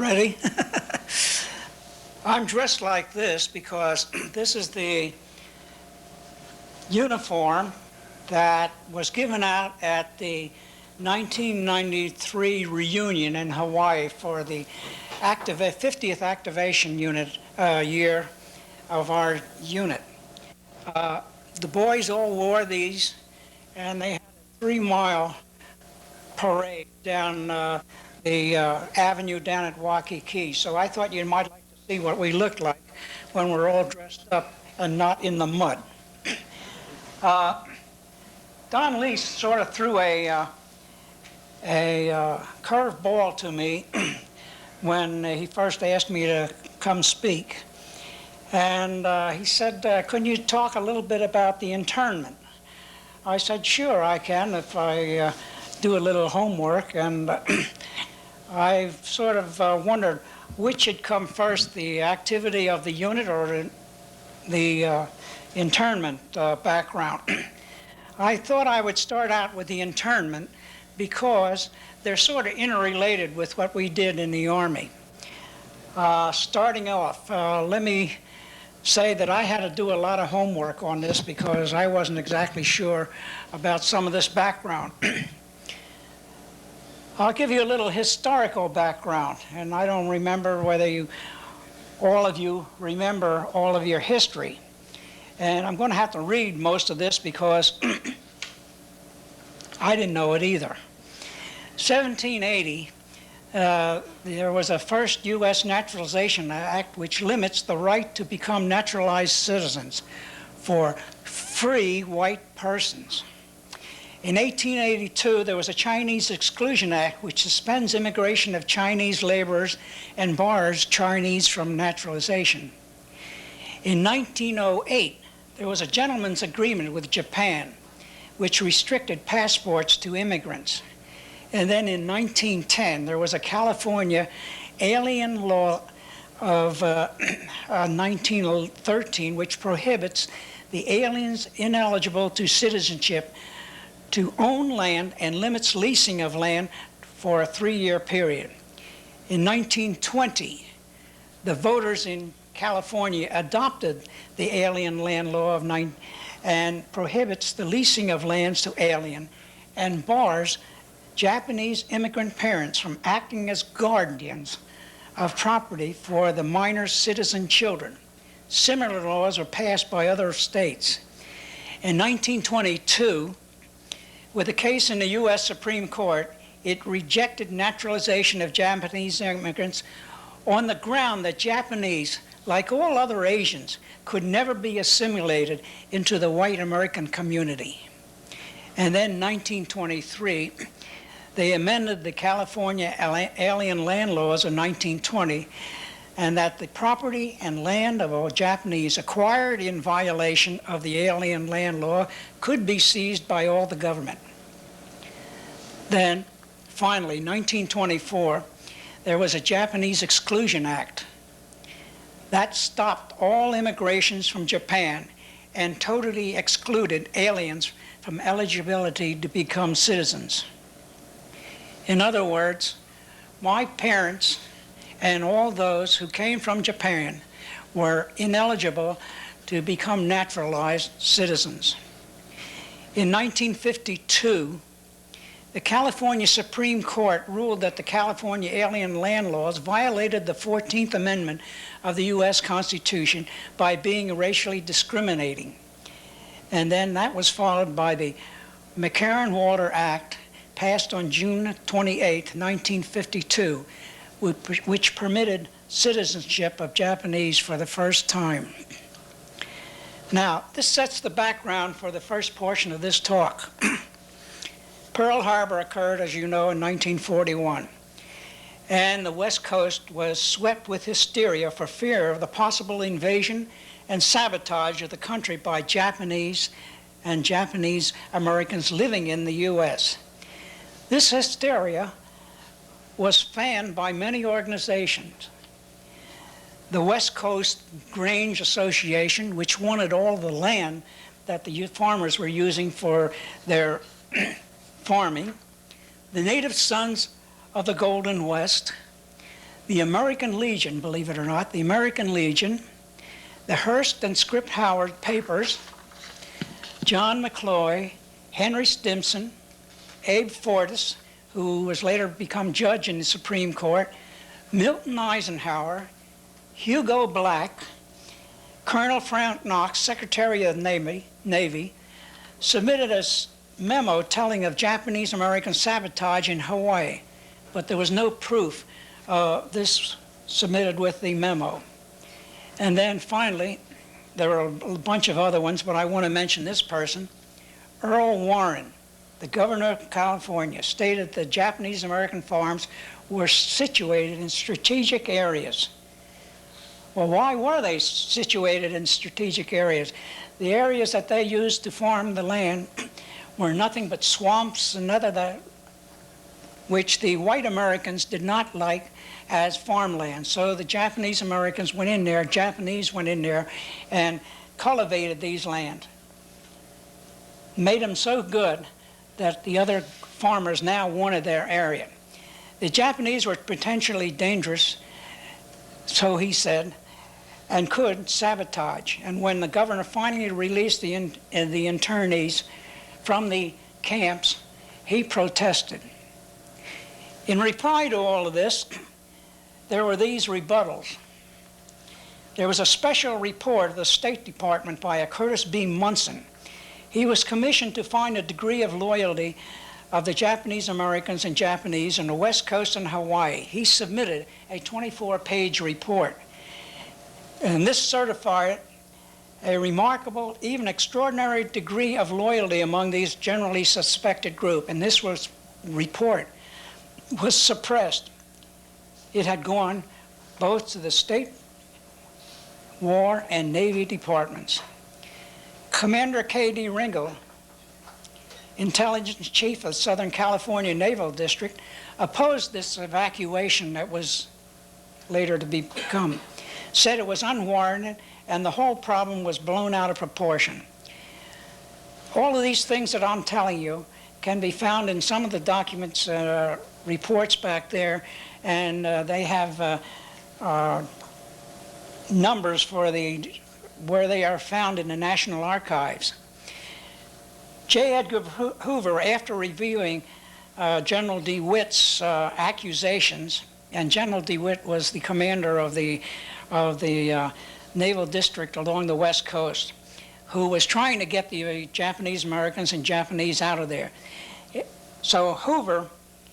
Ready? I'm dressed like this because this is the uniform that was given out at the 1993 reunion in Hawaii for the 50th activation year of our unit. The boys all wore these, and they had a 3-mile parade down the avenue down at Waikiki. So I thought you might like to see what we looked like when we're all dressed up and not in the mud. Don Lee sort of threw a curved ball to me when he first asked me to come speak. And he said, couldn't you talk a little bit about the internment? I said, sure, I can if I do a little homework. And I've sort of wondered which had come first, the activity of the unit or the internment background. I thought I would start out with the internment because they're sort of interrelated with what we did in the Army. Starting off, let me say that I had to do a lot of homework on this because I wasn't exactly sure about some of this background. I'll give you a little historical background, and I don't remember whether all of you remember all of your history. And I'm going to have to read most of this because I didn't know it either. 1780, there was a first U.S. Naturalization Act which limits the right to become naturalized citizens for free white persons. In 1882, there was a Chinese Exclusion Act which suspends immigration of Chinese laborers and bars Chinese from naturalization. In 1908, there was a gentleman's agreement with Japan which restricted passports to immigrants. And then in 1910, there was a California alien law of 1913 which prohibits the aliens ineligible to citizenship to own land and limits leasing of land for a 3-year period. In 1920, the voters in California adopted the alien land law and prohibits the leasing of lands to alien and bars Japanese immigrant parents from acting as guardians of property for the minor citizen children. Similar laws were passed by other states. In 1922, with a case in the U.S. Supreme Court, it rejected naturalization of Japanese immigrants on the ground that Japanese, like all other Asians, could never be assimilated into the white American community. And then in 1923, they amended the California alien land laws of 1920, and that the property and land of a Japanese acquired in violation of the alien land law could be seized by all the government. Then, finally, 1924, there was a Japanese Exclusion Act that stopped all immigrations from Japan and totally excluded aliens from eligibility to become citizens. In other words, my parents and all those who came from Japan were ineligible to become naturalized citizens. In 1952, the California Supreme Court ruled that the California alien land laws violated the 14th Amendment of the U.S. Constitution by being racially discriminating. And then that was followed by the McCarran-Walter Act, passed on June 28, 1952, which permitted citizenship of Japanese for the first time. Now, this sets the background for the first portion of this talk. Pearl Harbor occurred, as you know, in 1941, and the West Coast was swept with hysteria for fear of the possible invasion and sabotage of the country by Japanese and Japanese Americans living in the U.S. This hysteria was fanned by many organizations. The West Coast Grange Association, which wanted all the land that the farmers were using for their farming, the Native Sons of the Golden West, the American Legion, believe it or not, the American Legion, the Hearst and Script Howard papers, John McCloy, Henry Stimson, Abe Fortas, who was later become judge in the Supreme Court, Milton Eisenhower, Hugo Black, Colonel Frank Knox, Secretary of the Navy, submitted a memo telling of Japanese-American sabotage in Hawaii, but there was no proof this submitted with the memo. And then finally, there were a bunch of other ones, but I want to mention this person. Earl Warren, the governor of California, stated that Japanese-American farms were situated in strategic areas. Well, why were they situated in strategic areas? The areas that they used to farm the land were nothing but swamps and other which the white Americans did not like as farmland. So the Japanese Americans went in there, Japanese went in there and cultivated these lands. Made them so good that the other farmers now wanted their area. The Japanese were potentially dangerous, so he said, and could sabotage. And when the governor finally released the internees from the camps, he protested. In reply to all of this, there were these rebuttals. There was a special report of the State Department by a Curtis B. Munson. He was commissioned to find a degree of loyalty of the Japanese Americans and Japanese on the West Coast and Hawaii. He submitted a 24-page report. And this certified a remarkable, even extraordinary degree of loyalty among these generally suspected group. And this report was suppressed. It had gone both to the State, War, and Navy departments. Commander K.D. Ringel, Intelligence Chief of Southern California Naval District, opposed this evacuation that was later to become, said it was unwarranted and the whole problem was blown out of proportion. All of these things that I'm telling you can be found in some of the documents, reports back there, and they have numbers for where they are found in the National Archives. J. Edgar Hoover, after reviewing General DeWitt's accusations, and General DeWitt was the commander of the Naval District along the West Coast, who was trying to get the Japanese Americans and Japanese out of there. So Hoover,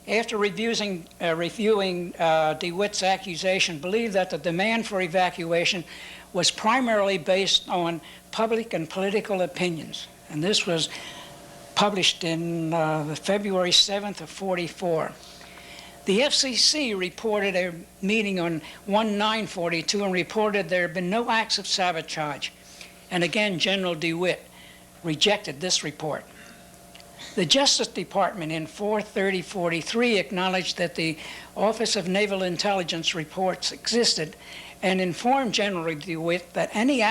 after reviewing DeWitt's accusation, believed that the demand for evacuation was primarily based on public and political opinions. And this was published in February 7th of '44. The FCC reported a meeting on 1/9/42 and reported there had been no acts of sabotage. And again, General DeWitt rejected this report. The Justice Department in 4/30/43 acknowledged that the Office of Naval Intelligence reports existed and informed General DeWitt that any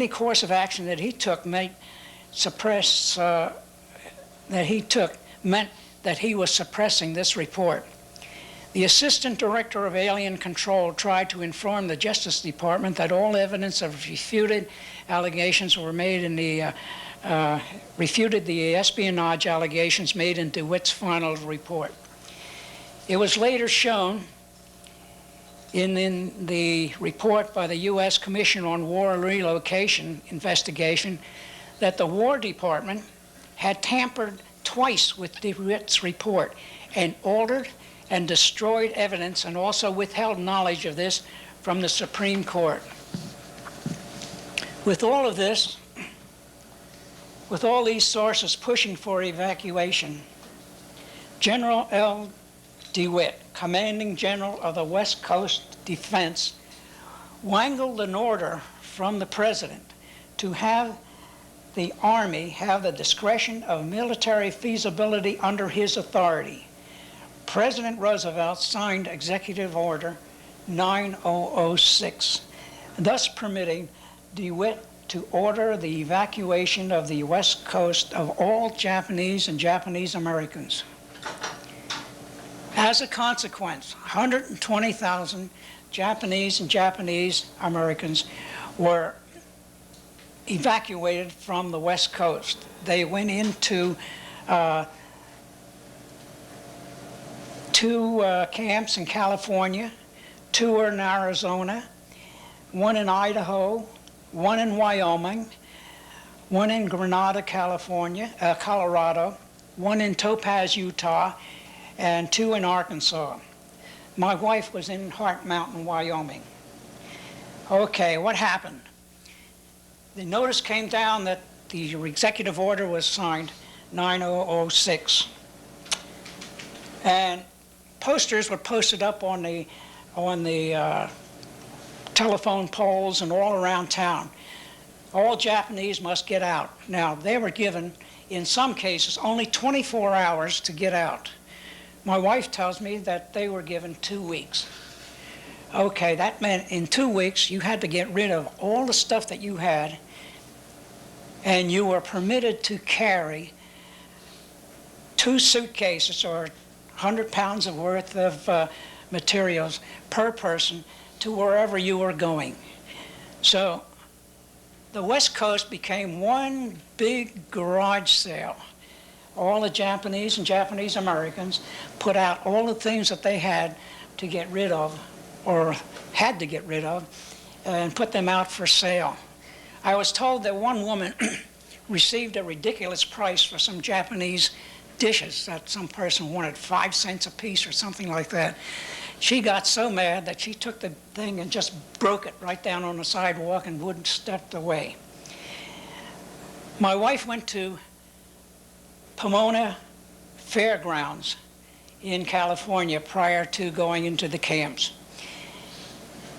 course of action that he took meant that he was suppressing this report. The Assistant Director of Alien Control tried to inform the Justice Department that all evidence of refuted allegations were made in the refuted the espionage allegations made in DeWitt's final report. It was later shown in the report by the U.S. Commission on War Relocation investigation that the War Department had tampered twice with DeWitt's report and altered and destroyed evidence and also withheld knowledge of this from the Supreme Court. With all of this, with all these sources pushing for evacuation, General L. DeWitt, commanding general of the West Coast Defense, wangled an order from the president to have the Army have the discretion of military feasibility under his authority. President Roosevelt signed Executive Order 9006, thus permitting DeWitt to order the evacuation of the West Coast of all Japanese and Japanese Americans. As a consequence, 120,000 Japanese and Japanese Americans were evacuated from the West Coast. They went into two camps in California, two in Arizona, one in Idaho, one in Wyoming, one in Grenada, Colorado, one in Topaz, Utah, and two in Arkansas. My wife was in Heart Mountain, Wyoming. Okay, what happened? The notice came down that the executive order was signed 9006. And posters were posted up on the telephone poles and all around town. All Japanese must get out. Now, they were given, in some cases, only 24 hours to get out. My wife tells me that they were given 2 weeks. Okay, that meant in 2 weeks you had to get rid of all the stuff that you had, and you were permitted to carry 2 suitcases or 100 pounds of worth of materials per person to wherever you were going. So the West Coast became one big garage sale. All the Japanese and Japanese Americans put out all the things that they had to get rid of, or had to get rid of, and put them out for sale. I was told that one woman received a ridiculous price for some Japanese dishes that some person wanted 5 cents a piece or something like that. She got so mad that she took the thing and just broke it right down on the sidewalk and wouldn't step away. My wife went to Pomona Fairgrounds in California prior to going into the camps.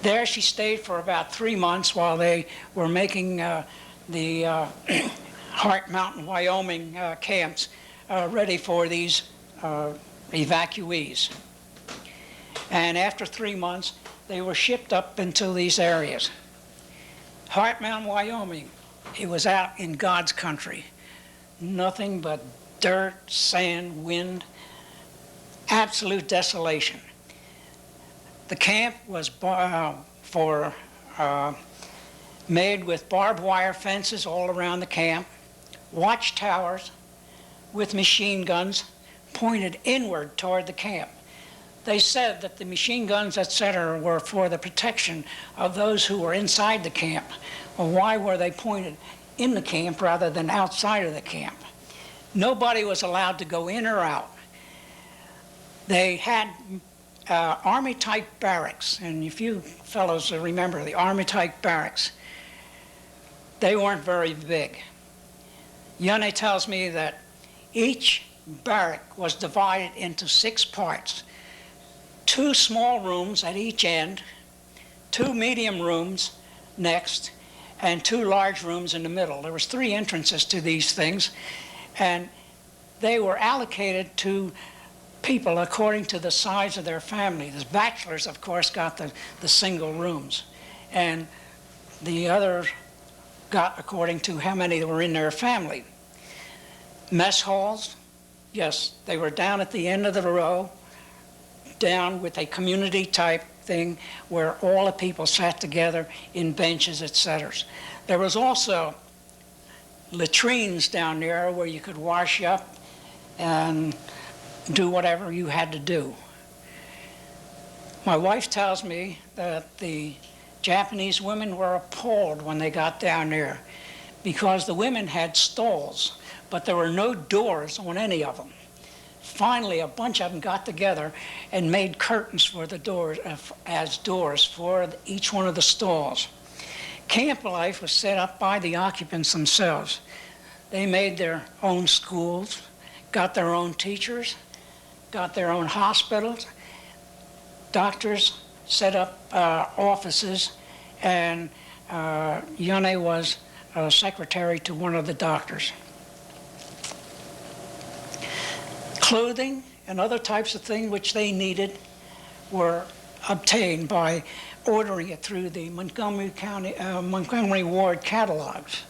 There she stayed for about 3 months while they were making the Heart Mountain, Wyoming camps ready for these evacuees. And after 3 months, they were shipped up into these areas. Heart Mountain, Wyoming, it was out in God's country. Nothing but dirt, sand, wind, absolute desolation. The camp was made with barbed wire fences all around the camp, watchtowers with machine guns pointed inward toward the camp. They said that the machine guns, etc., were for the protection of those who were inside the camp. Well, why were they pointed in the camp rather than outside of the camp? Nobody was allowed to go in or out. They had Army-type barracks, and if you fellows remember the Army-type barracks, they weren't very big. Yane tells me that each barrack was divided into 6 parts. 2 small rooms at each end, 2 medium rooms next, and 2 large rooms in the middle. There was 3 entrances to these things, and they were allocated to people according to the size of their family. The bachelors, of course, got the single rooms, and the others got according to how many were in their family. Mess halls, yes, they were down at the end of the row, down with a community type thing where all the people sat together in benches, etc. There was also latrines down there where you could wash up and do whatever you had to do. My wife tells me that the Japanese women were appalled when they got down there because the women had stalls, but there were no doors on any of them. Finally, a bunch of them got together and made curtains for the doors, as doors for each one of the stalls. Camp life was set up by the occupants themselves. They made their own schools, got their own teachers, got their own hospitals. Doctors set up offices, and Yane was secretary to one of the doctors. Clothing and other types of things which they needed were obtained by ordering it through the Montgomery Ward catalogs.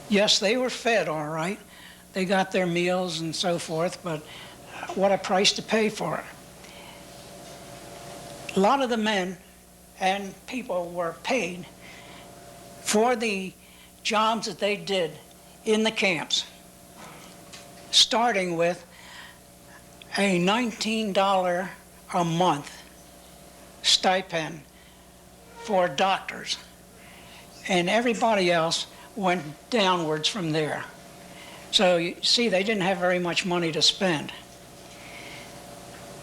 Yes, they were fed all right. They got their meals and so forth, but what a price to pay for it. A lot of the men and people were paid for the jobs that they did in the camps, starting with a $19 a month stipend for doctors, and everybody else went downwards from there. So you see, they didn't have very much money to spend.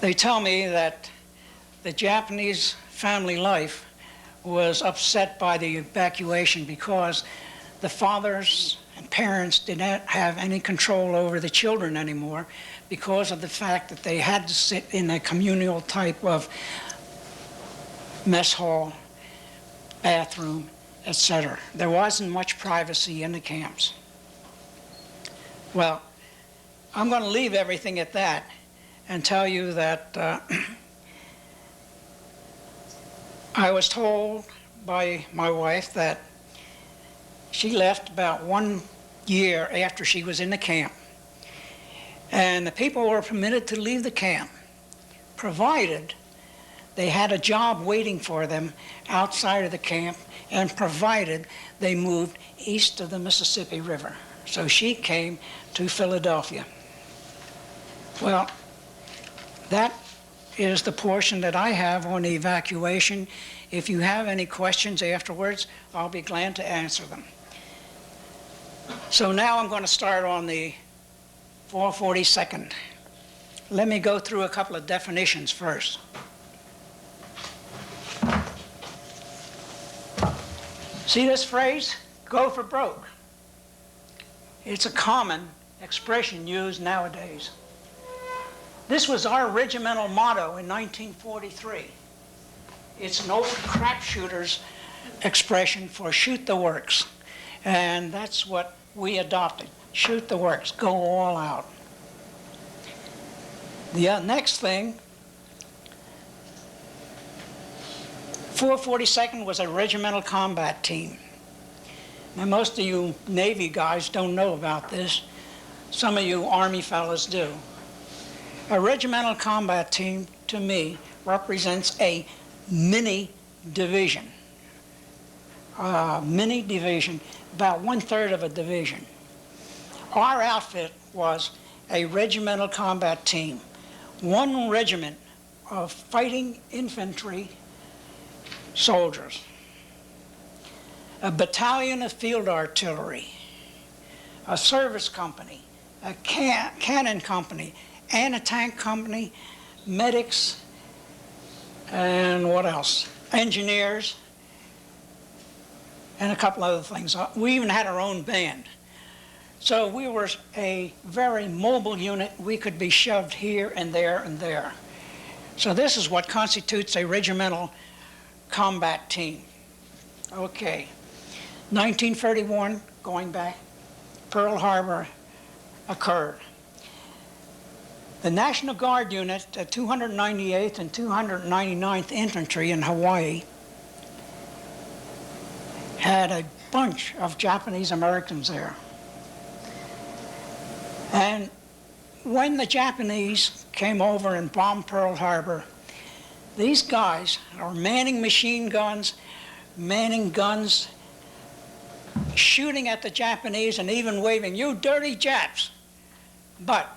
They tell me that the Japanese family life was upset by the evacuation because the fathers and parents did not have any control over the children anymore because of the fact that they had to sit in a communal type of mess hall, bathroom, etc. There wasn't much privacy in the camps. Well, I'm going to leave everything at that and tell you that I was told by my wife that she left about 1 year after she was in the camp. And the people were permitted to leave the camp, provided they had a job waiting for them outside of the camp, and provided they moved east of the Mississippi River. So she came to Philadelphia. Well, that is the portion that I have on the evacuation. If you have any questions afterwards, I'll be glad to answer them. So now I'm going to start on the 442nd. Let me go through a couple of definitions first. See this phrase, go for broke? It's a common expression used nowadays. This was our regimental motto in 1943. It's an old crapshooter's expression for shoot the works. And that's what we adopted. Shoot the works, go all out. The next thing, 442nd was a regimental combat team. Now most of you Navy guys don't know about this. Some of you Army fellas do. A regimental combat team, to me, represents a mini division. Mini division, about 1/3 of a division. Our outfit was a regimental combat team. One regiment of fighting infantry soldiers, a battalion of field artillery, a service company, a cannon company, and a tank company, medics, and what else? Engineers, and a couple other things. We even had our own band. So we were a very mobile unit. We could be shoved here and there and there. So this is what constitutes a regimental combat team. Okay, 1931, going back, Pearl Harbor occurred. The National Guard unit, 298th and 299th Infantry in Hawaii, had a bunch of Japanese Americans there. And when the Japanese came over and bombed Pearl Harbor, these guys are manning machine guns, manning guns, shooting at the Japanese and even waving, "You dirty Japs!" But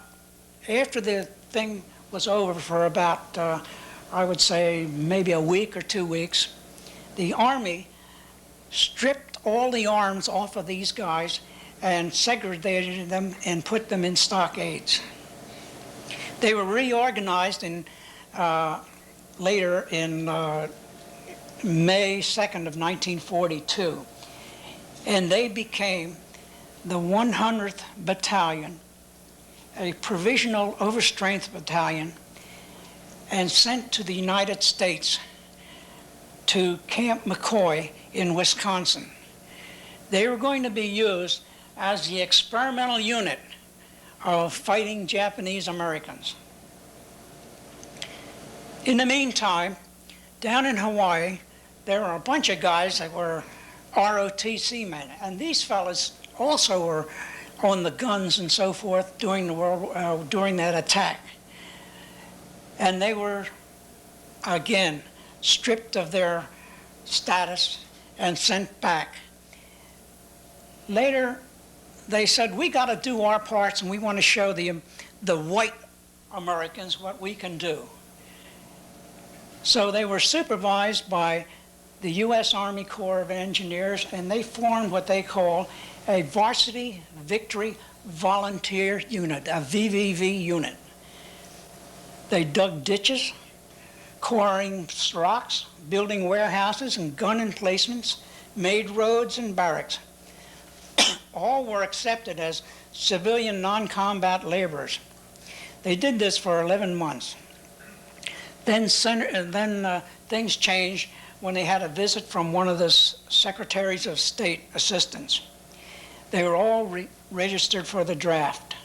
after the thing was over for about, I would say, maybe a week or 2 weeks, the Army stripped all the arms off of these guys and segregated them and put them in stockades. They were reorganized in, later in May 2nd of 1942, and they became the 100th Battalion, a provisional overstrength battalion, and sent to the United States to Camp McCoy in Wisconsin. They were going to be used as the experimental unit of fighting Japanese Americans. In the meantime, down in Hawaii, there were a bunch of guys that were ROTC men, and these fellas also were on the guns and so forth during the during that attack. And they were, again, stripped of their status and sent back. Later, they said, we got to do our parts and we want to show the white Americans what we can do. So they were supervised by the U.S. Army Corps of Engineers, and they formed what they call a Varsity Victory Volunteer Unit, a VVV unit. They dug ditches, quarrying rocks, building warehouses and gun emplacements, made roads and barracks. All were accepted as civilian non-combat laborers. They did this for 11 months. Then things changed when they had a visit from one of the Secretaries of State assistants. They were all registered for the draft.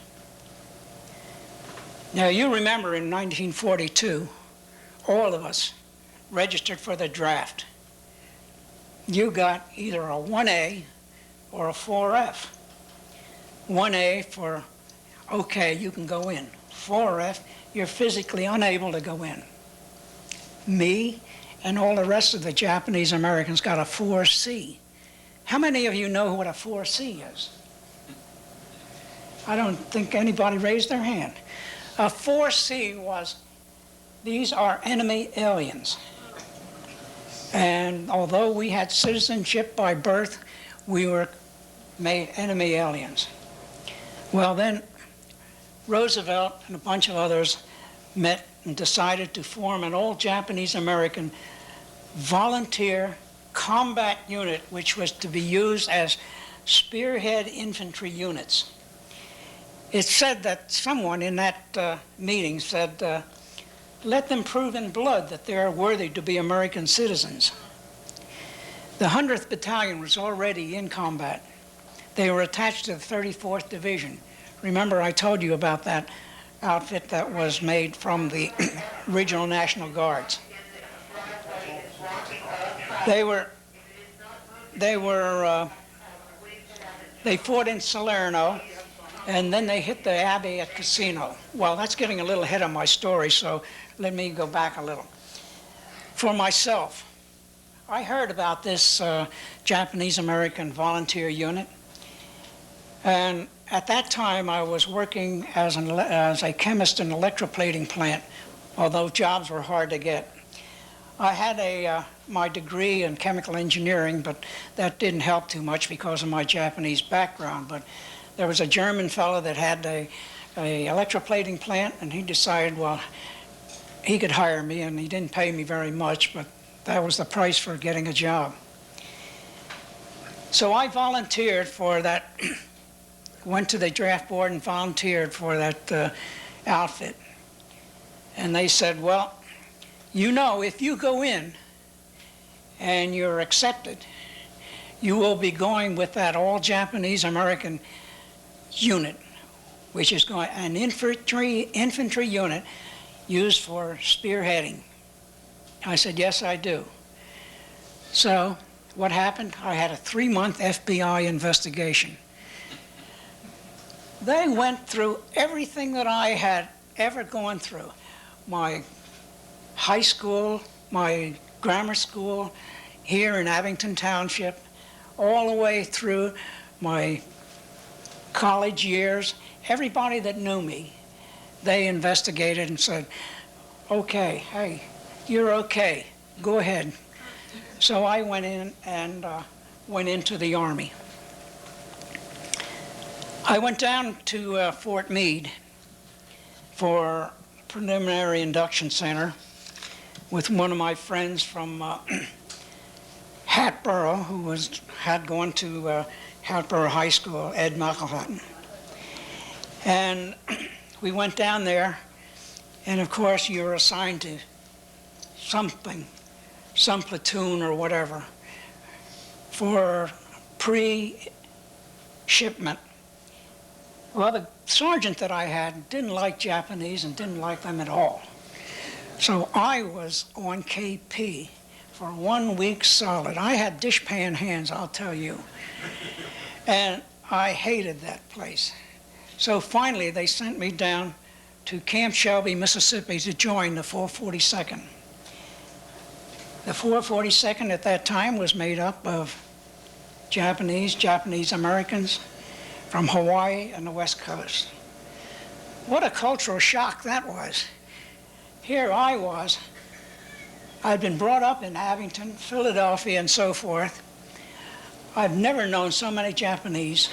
Now, you remember in 1942, all of us registered for the draft. You got either a 1A or a 4F. 1A for, okay, you can go in. 4F, you're physically unable to go in. Me and all the rest of the Japanese Americans got a 4C. How many of you know what a 4C is? I don't think anybody raised their hand. A 4C was, these are enemy aliens. And although we had citizenship by birth, we were made enemy aliens. Well, then Roosevelt and a bunch of others met and decided to form an all-Japanese American volunteer combat unit, which was to be used as spearhead infantry units. It said that someone in that meeting said, let them prove in blood that they are worthy to be American citizens. The 100th Battalion was already in combat. They were attached to the 34th Division. Remember, I told you about that outfit that was made from the Regional National Guards. They fought in Salerno, and then they hit the Abbey at Cassino. Well, that's getting a little ahead of my story, so let me go back a little. For myself, I heard about this Japanese-American volunteer unit, and at that time I was working as a chemist in an electroplating plant, although jobs were hard to get. I had my degree in chemical engineering, but that didn't help too much because of my Japanese background. But there was a German fellow that had a electroplating plant, and he decided, well, he could hire me, and he didn't pay me very much, but that was the price for getting a job. So I volunteered for that, went to the draft board and volunteered for that outfit. And they said, well, you know, if you go in and you're accepted, you will be going with that all-Japanese American unit, which is going an infantry unit used for spearheading. I said, yes, I do. So what happened? I had a 3-month FBI investigation. They went through everything that I had ever gone through. My high school, my grammar school here in Abington Township, all the way through my college years. Everybody that knew me, they investigated and said, okay, hey, you're okay, go ahead. So I went in and went into the Army. I went down to Fort Meade for preliminary induction center with one of my friends from Hatboro, who had gone to Hatboro High School, Ed McElhutton. And we went down there, and of course you're assigned to something, some platoon or whatever, for pre-shipment. Well, the sergeant that I had didn't like Japanese and didn't like them at all. So I was on KP for 1 week solid. I had dishpan hands, I'll tell you. And I hated that place. So finally they sent me down to Camp Shelby, Mississippi to join the 442nd. The 442nd at that time was made up of Japanese Americans from Hawaii and the West Coast. What a cultural shock that was. Here I was. I'd been brought up in Abington, Philadelphia, and so forth. I've never known so many Japanese.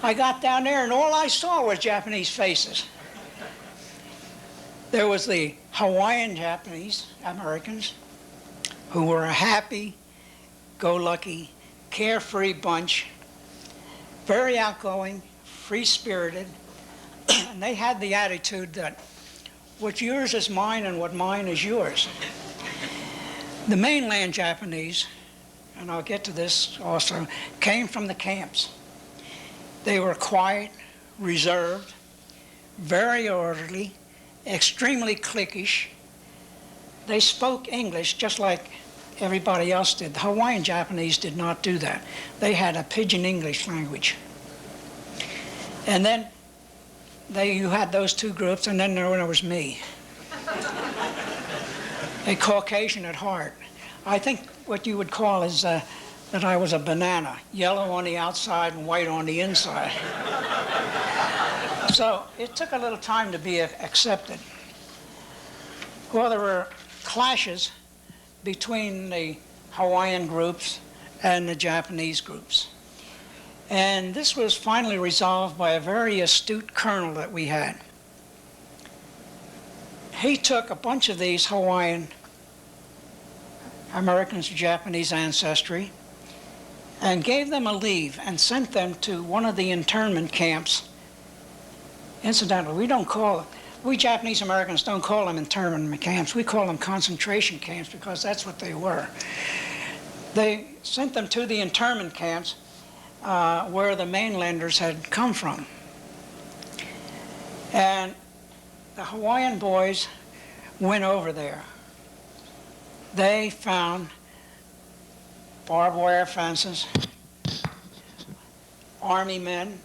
I got down there and all I saw was Japanese faces. There was the Hawaiian Japanese Americans who were a happy-go-lucky, carefree bunch, very outgoing, free-spirited, and they had the attitude that what's yours is mine and what mine is yours. The mainland Japanese, and I'll get to this also, came from the camps. They were quiet, reserved, very orderly, extremely cliquish. They spoke English just like everybody else did. The Hawaiian Japanese did not do that. They had a pidgin English language. And then you had those two groups, and then there was me. A Caucasian at heart. I think what you would call is that I was a banana, yellow on the outside and white on the inside. So it took a little time to be accepted. Well, there were clashes between the Hawaiian groups and the Japanese groups. And this was finally resolved by a very astute colonel that we had. He took a bunch of these Hawaiian Americans of Japanese ancestry and gave them a leave and sent them to one of the internment camps. Incidentally, we Japanese Americans don't call them internment camps. We call them concentration camps because that's what they were. They sent them to the internment camps where the mainlanders had come from. And the Hawaiian boys went over there. They found barbed wire fences, army men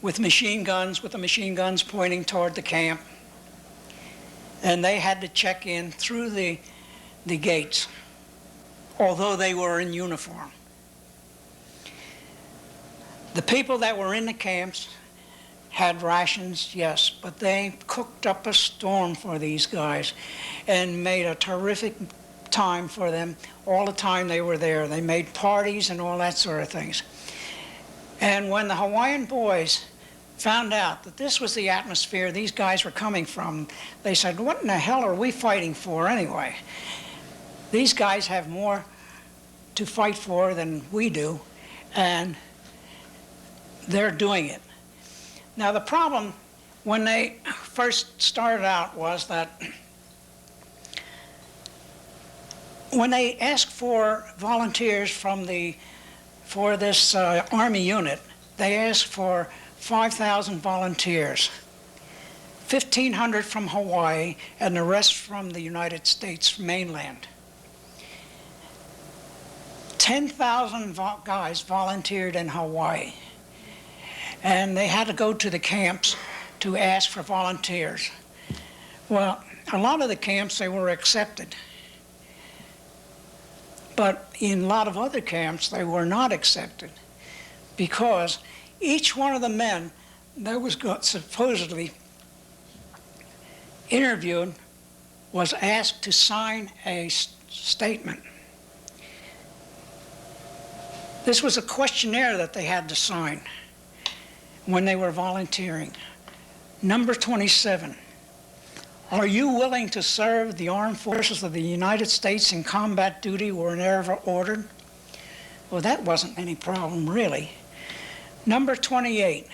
with machine guns, with the machine guns pointing toward the camp. And they had to check in through the gates, although they were in uniform. The people that were in the camps had rations, yes, but they cooked up a storm for these guys and made a terrific time for them all the time they were there. They made parties and all that sort of things. And when the Hawaiian boys found out that this was the atmosphere these guys were coming from, they said, what in the hell are we fighting for anyway? These guys have more to fight for than we do, and they're doing it. Now, the problem when they first started out was that when they asked for volunteers for this Army unit, they asked for 5,000 volunteers, 1,500 from Hawaii, and the rest from the United States mainland. 10,000 guys volunteered in Hawaii. And they had to go to the camps to ask for volunteers. Well, a lot of the camps, they were accepted. But in a lot of other camps, they were not accepted because each one of the men that was supposedly interviewed was asked to sign a statement. This was a questionnaire that they had to sign when they were volunteering. Number 27, are you willing to serve the armed forces of the United States in combat duty whenever ordered? Well, that wasn't any problem, really. Number 28,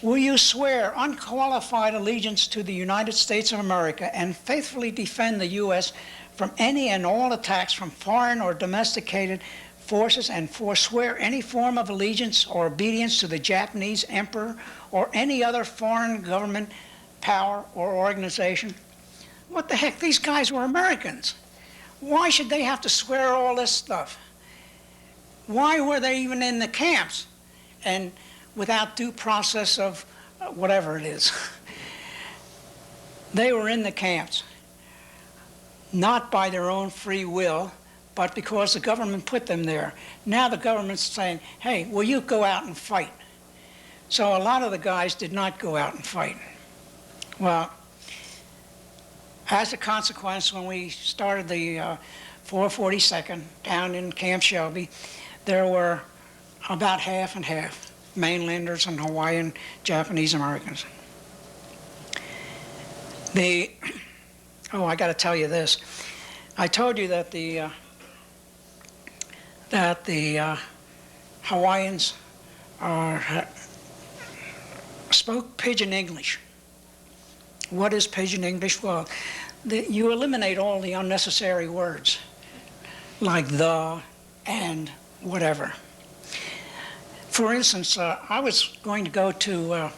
will you swear unqualified allegiance to the United States of America and faithfully defend the U.S. from any and all attacks from foreign or domesticated forces and forswear any form of allegiance or obedience to the Japanese emperor or any other foreign government, power, or organization? What the heck? These guys were Americans. Why should they have to swear all this stuff? Why were they even in the camps? And without due process of whatever it is. They were in the camps, not by their own free will, but because the government put them there. Now the government's saying, hey, will you go out and fight? So a lot of the guys did not go out and fight. Well, as a consequence, when we started the 442nd down in Camp Shelby, there were about half and half, mainlanders and Hawaiian Japanese Americans. Oh, I got to tell you this. I told you that the Hawaiians spoke Pidgin English. What is Pidgin English? Well, you eliminate all the unnecessary words, like the and whatever. For instance, I was going to go to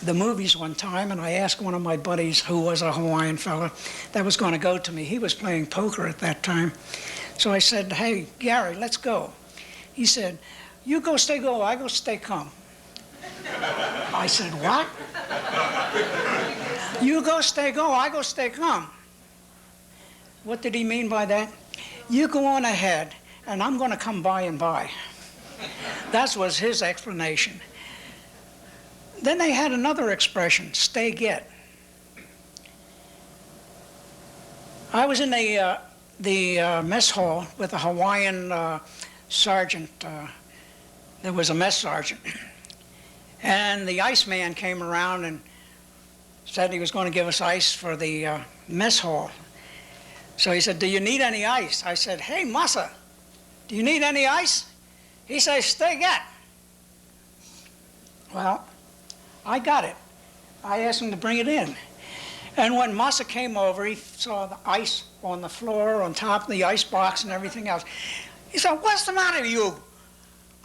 the movies one time, and I asked one of my buddies, who was a Hawaiian fellow, that was going to go to me. He was playing poker at that time. So I said, hey, Gary, let's go. He said, you go, stay, go, I go, stay, come. I said, what? You go, stay, go, I go, stay, come. What did he mean by that? You go on ahead, and I'm going to come by and by. That was his explanation. Then they had another expression, stay, get. I was in the mess hall with a Hawaiian sergeant. There was a mess sergeant. And the ice man came around and said he was going to give us ice for the mess hall. So he said, do you need any ice? I said, hey, Masa, do you need any ice? He says, stay, get. Well, I got it. I asked him to bring it in. And when Masa came over, he saw the ice on the floor, on top of the ice box and everything else. He said, what's the matter with you?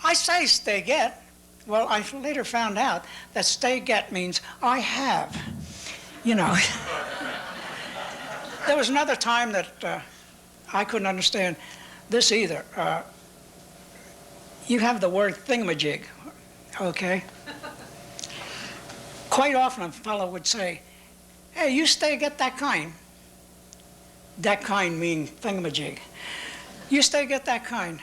I say stay, get. Well, I later found out that stay, get means I have. You know. There was another time that I couldn't understand this either. You have the word thingamajig, okay? Quite often a fellow would say, hey, you stay, get that kind. That kind mean thingamajig. You stay, get that kind.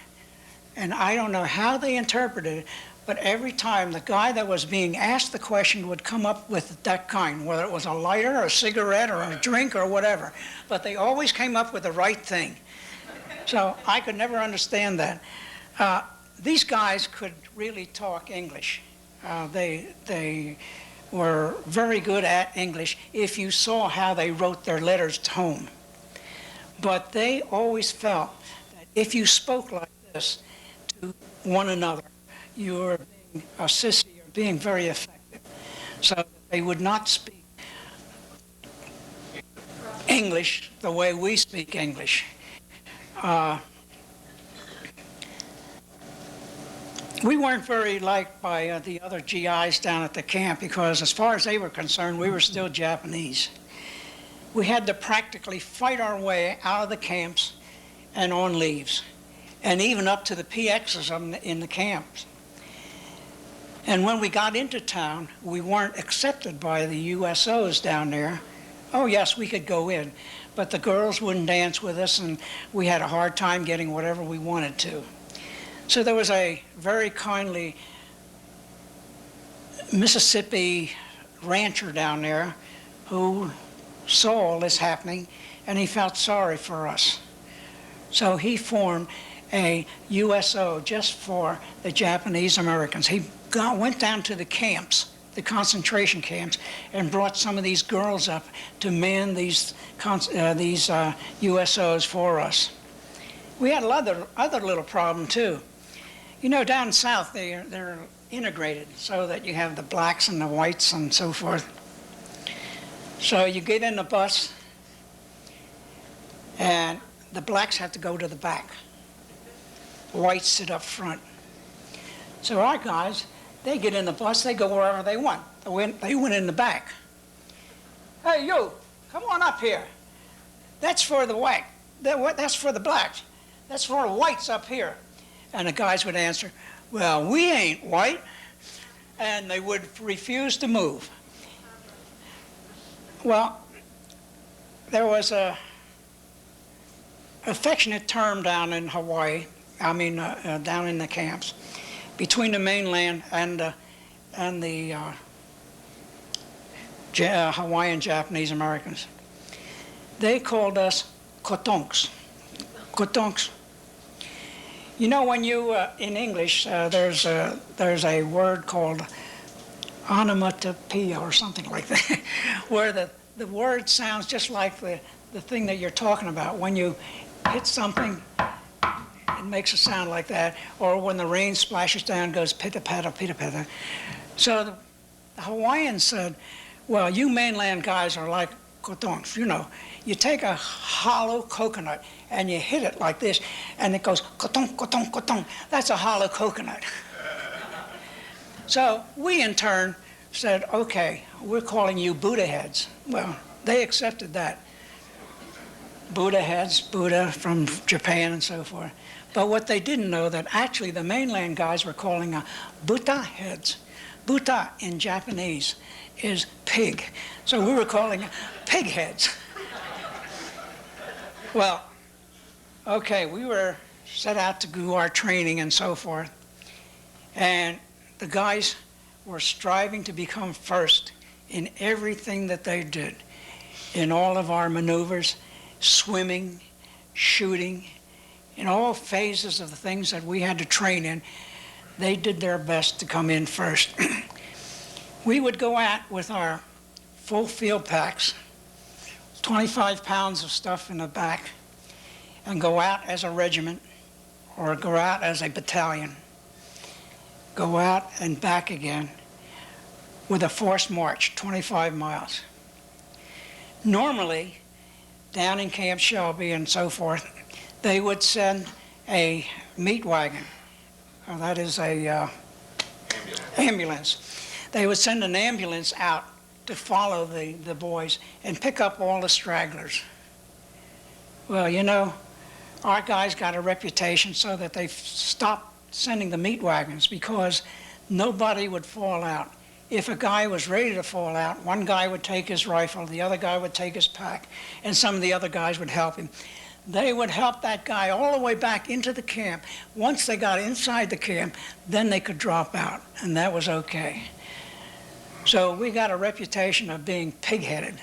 And I don't know how they interpreted it, but every time the guy that was being asked the question would come up with that kind, whether it was a lighter or a cigarette or a drink or whatever. But they always came up with the right thing. So I could never understand that. These guys could really talk English. They were very good at English if you saw how they wrote their letters home. But they always felt that if you spoke like this to one another, you were being a sissy or being very effective. So they would not speak English the way we speak English. We weren't very liked by the other GIs down at the camp because as far as they were concerned, we were still Japanese. We had to practically fight our way out of the camps and on leaves, and even up to the PXs in the camps. And when we got into town, we weren't accepted by the USOs down there. Oh yes, we could go in, but the girls wouldn't dance with us, and we had a hard time getting whatever we wanted to. So there was a very kindly Mississippi rancher down there who saw all this happening, and he felt sorry for us. So he formed a USO just for the Japanese Americans. He went down to the camps, the concentration camps, and brought some of these girls up to man these USOs for us. We had other little problem too. You know, down south they're integrated so that you have the blacks and the whites and so forth. So you get in the bus and the blacks have to go to the back. The whites sit up front. So our guys, they get in the bus, they go wherever they want. They went in the back. Hey, you, come on up here. That's for the white. That's for the blacks. That's for the whites up here. And the guys would answer, well, we ain't white. and they would refuse to move. Well, there was a affectionate term down in Hawaii, down in the camps, between the mainland and the Hawaiian Japanese Americans. They called us kotonks. Kotonks. You know, when you, in English, there's a word called onomatopoeia or something like that, where the word sounds just like the thing that you're talking about. When you hit something, it makes a sound like that. Or when the rain splashes down, goes pitter-patter, pitter-patter. So the Hawaiians said, well, you mainland guys are like kotonks, you know. You take a hollow coconut and you hit it like this, and it goes kotong, kotong, kotong. That's a hollow coconut. So we, in turn, said, okay, we're calling you Buddha heads. Well, they accepted that. Buddha heads, Buddha from Japan and so forth. But what they didn't know, that actually the mainland guys were calling Buddha heads. Buddha in Japanese is pig. So we were calling pig heads. Well, okay, we were set out to do our training and so forth. And the guys were striving to become first in everything that they did. In all of our maneuvers, swimming, shooting, in all phases of the things that we had to train in, they did their best to come in first. We would go out with our full field packs, 25 pounds of stuff in the back, and go out as a regiment or go out as a battalion, go out and back again with a forced march, 25 miles. Normally, down in Camp Shelby and so forth, they would send a meat wagon, that is a ambulance. They would send an ambulance out to follow the boys and pick up all the stragglers. Well, you know, our guys got a reputation so that they stopped sending the meat wagons because nobody would fall out. If a guy was ready to fall out, one guy would take his rifle, the other guy would take his pack, and some of the other guys would help him. They would help that guy all the way back into the camp. Once they got inside the camp, then they could drop out, and that was okay. So we got a reputation of being pig-headed.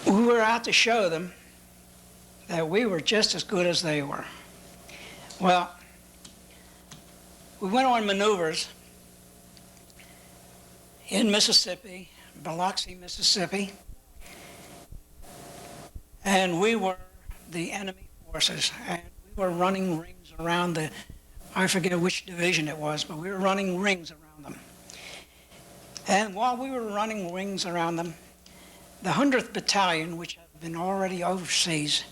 We were out to show them that we were just as good as they were. Well, we went on maneuvers in Mississippi, Biloxi, Mississippi, and we were the enemy forces, and we were running rings around the, I forget which division it was, but we were running rings around them. And while we were running rings around them, the 100th Battalion, which had been already overseas,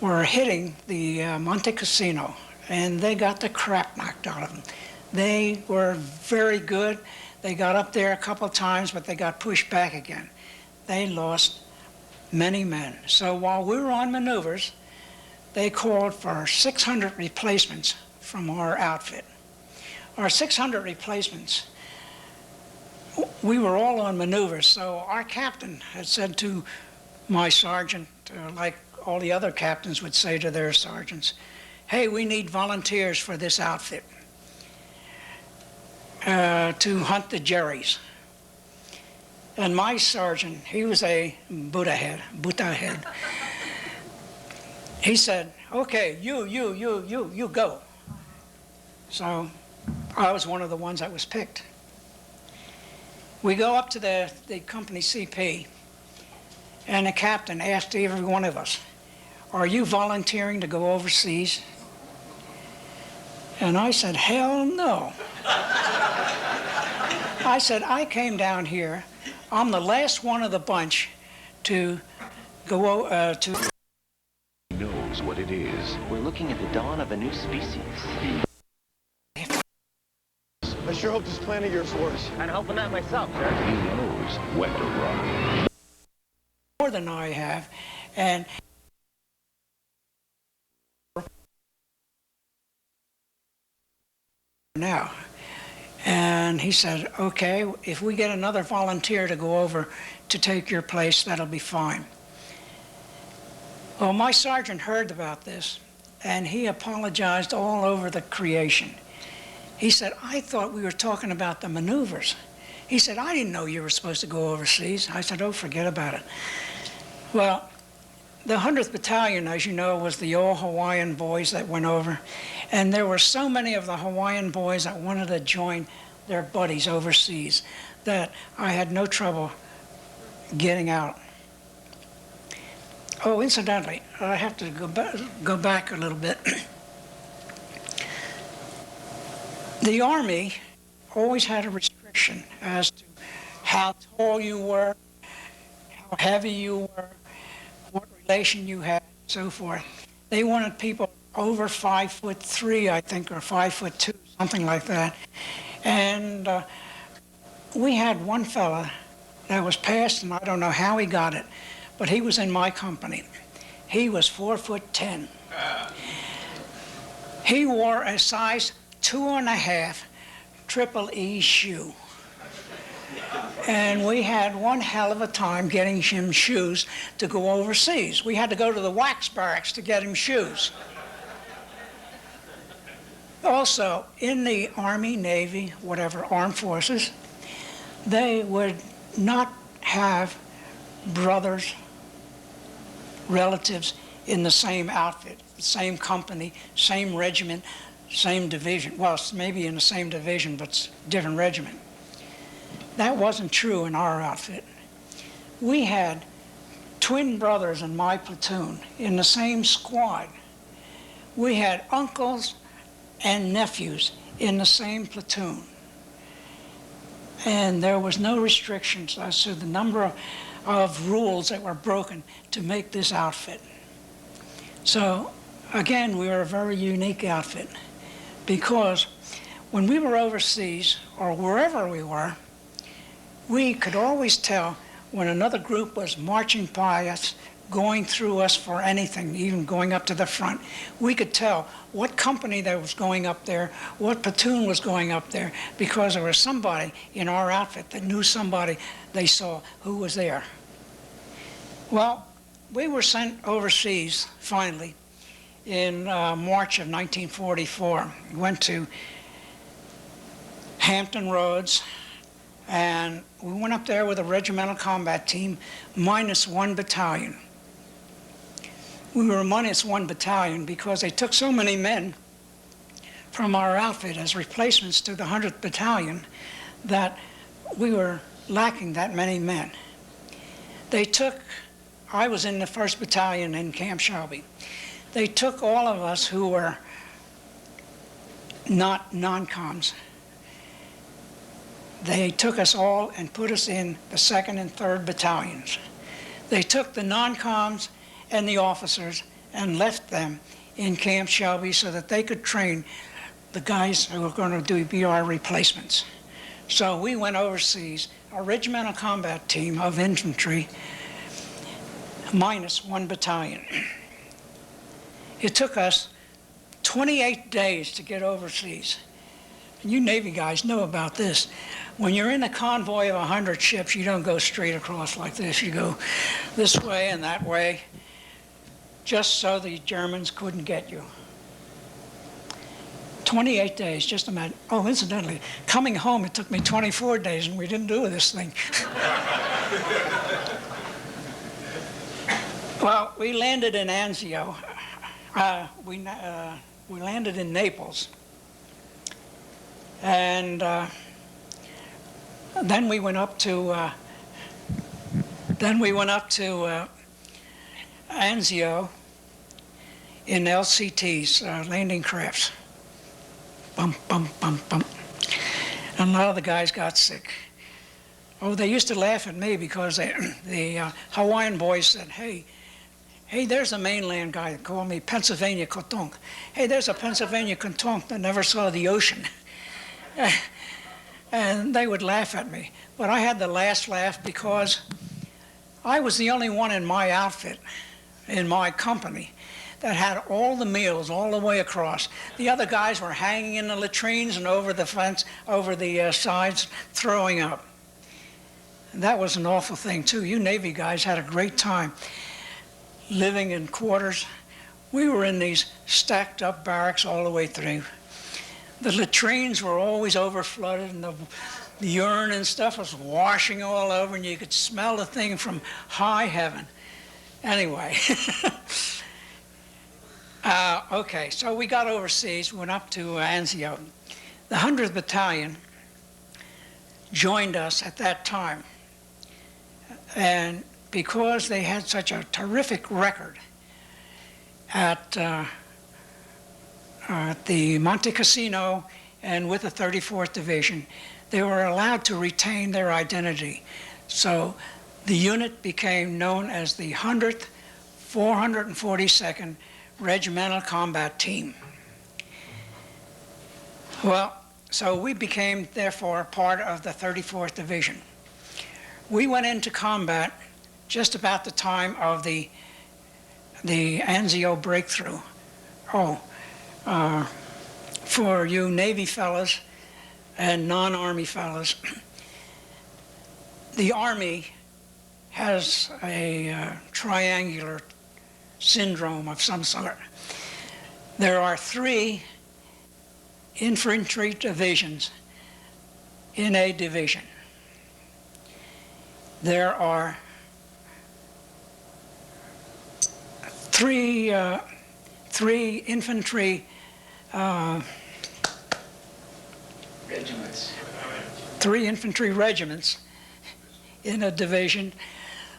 were hitting the Monte Cassino, and they got the crap knocked out of them. They were very good. They got up there a couple times, but they got pushed back again. They lost many men. So while we were on maneuvers, they called for 600 replacements from our outfit. Our 600 replacements, we were all on maneuvers, so our captain had said to my sergeant, like all the other captains would say to their sergeants, hey, we need volunteers for this outfit to hunt the Jerries. And my sergeant, he was a Buddha head. He said, okay, you go. So I was one of the ones that was picked. We go up to the company CP, and the captain asked every one of us, are you volunteering to go overseas? And I said, hell no. I said, I came down here. I'm the last one of the bunch to go to... Knows what it is. We're looking at the dawn of a new species. I sure hope this plan of yours works. I'm hoping that myself, sir. He knows when to run. More than I have, and now. And he said, okay, if we get another volunteer to go over to take your place, that'll be fine. Well, my sergeant heard about this, and he apologized all over the creation. He said, I thought we were talking about the maneuvers. He said, I didn't know you were supposed to go overseas. I said, oh, forget about it. Well, the 100th Battalion, as you know, was the all-Hawaiian boys that went over. And there were so many of the Hawaiian boys that wanted to join their buddies overseas that I had no trouble getting out. Oh, incidentally, I have to go back a little bit. The Army always had a restriction as to how tall you were, how heavy you were, what relation you had, and so forth. They wanted people over 5'3", I think, or 5'2", something like that. And we had one fella that was passed, and I don't know how he got it, but he was in my company. He was 4'10". He wore a size 2.5 triple E shoe. And we had one hell of a time getting him shoes to go overseas. We had to go to the wax barracks to get him shoes. Also, in the Army, Navy, whatever, armed forces, they would not have brothers, relatives in the same outfit, same company, same regiment, same division. Well, maybe in the same division, but different regiment. That wasn't true in our outfit. We had twin brothers in my platoon in the same squad. We had uncles and nephews in the same platoon. And there was no restrictions as to the number of rules that were broken to make this outfit. So, again, we were a very unique outfit because when we were overseas or wherever we were, we could always tell when another group was marching by us, going through us for anything, even going up to the front. We could tell what company that was going up there, what platoon was going up there, because there was somebody in our outfit that knew somebody they saw who was there. Well, we were sent overseas, finally, in March of 1944. We went to Hampton Roads, and we went up there with a regimental combat team, minus 1 battalion. We were minus 1 battalion because they took so many men from our outfit as replacements to the 100th Battalion that we were lacking that many men. They took, I was in the 1st Battalion in Camp Shelby. They took all of us who were not non-coms. They took us all and put us in the 2nd and 3rd Battalions. They took the non-coms and the officers and left them in Camp Shelby so that they could train the guys who were going to be our replacements. So we went overseas, a regimental combat team of infantry, minus 1 battalion. It took us 28 days to get overseas. And you Navy guys know about this. When you're in a convoy of 100 ships, you don't go straight across like this. You go this way and that way, just so the Germans couldn't get you. 28 days, just imagine. Oh, incidentally, coming home, it took me 24 days, and we didn't do this thing. Well, we landed in Anzio. We landed in Naples. And then we went up to Anzio in LCTs, landing crafts. Bump, bump, bump, bump. And a lot of the guys got sick. Oh, they used to laugh at me because the Hawaiian boys said, hey, there's a mainland guy that called me Pennsylvania Kotonk. Hey, there's a Pennsylvania Kotonk that never saw the ocean. And they would laugh at me. But I had the last laugh because I was the only one in my outfit, in my company, that had all the meals all the way across. The other guys were hanging in the latrines and over the fence, over the sides, throwing up. And that was an awful thing, too. You Navy guys had a great time living in quarters. We were in these stacked up barracks all the way through. The latrines were always overflooded, and the urine and stuff was washing all over, and you could smell the thing from high heaven. Anyway, okay, so we got overseas, went up to Anzio. The 100th Battalion joined us at that time, and because they had such a terrific record at the Monte Cassino and with the 34th Division, they were allowed to retain their identity. So the unit became known as the 100th 442nd Regimental Combat Team. Well, so we became, therefore, part of the 34th Division. We went into combat just about the time of the Anzio breakthrough. For you Navy fellas and non-Army fellas, the Army has a triangular syndrome of some sort. There are 3 infantry divisions in a division. There are 3 infantry regiments. 3 infantry regiments in a division.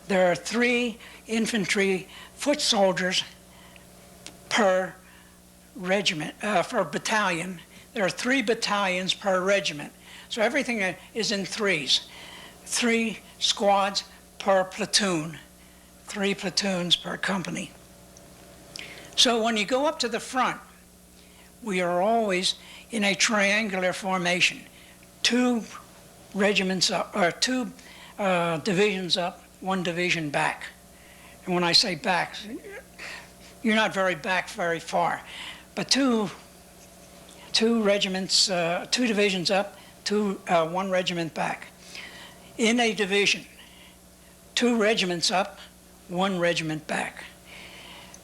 There are 3 infantry foot soldiers per regiment, per battalion. There are 3 battalions per regiment. So everything is in 3s. 3 squads per platoon, 3 platoons per company. So when you go up to the front, we are always in a triangular formation. 2 regiments up, or 2 divisions up, 1 division back. And when I say back, you're not very back very far, but 2 regiments, 2 divisions up, 1 regiment back. In a division, 2 regiments up, 1 regiment back.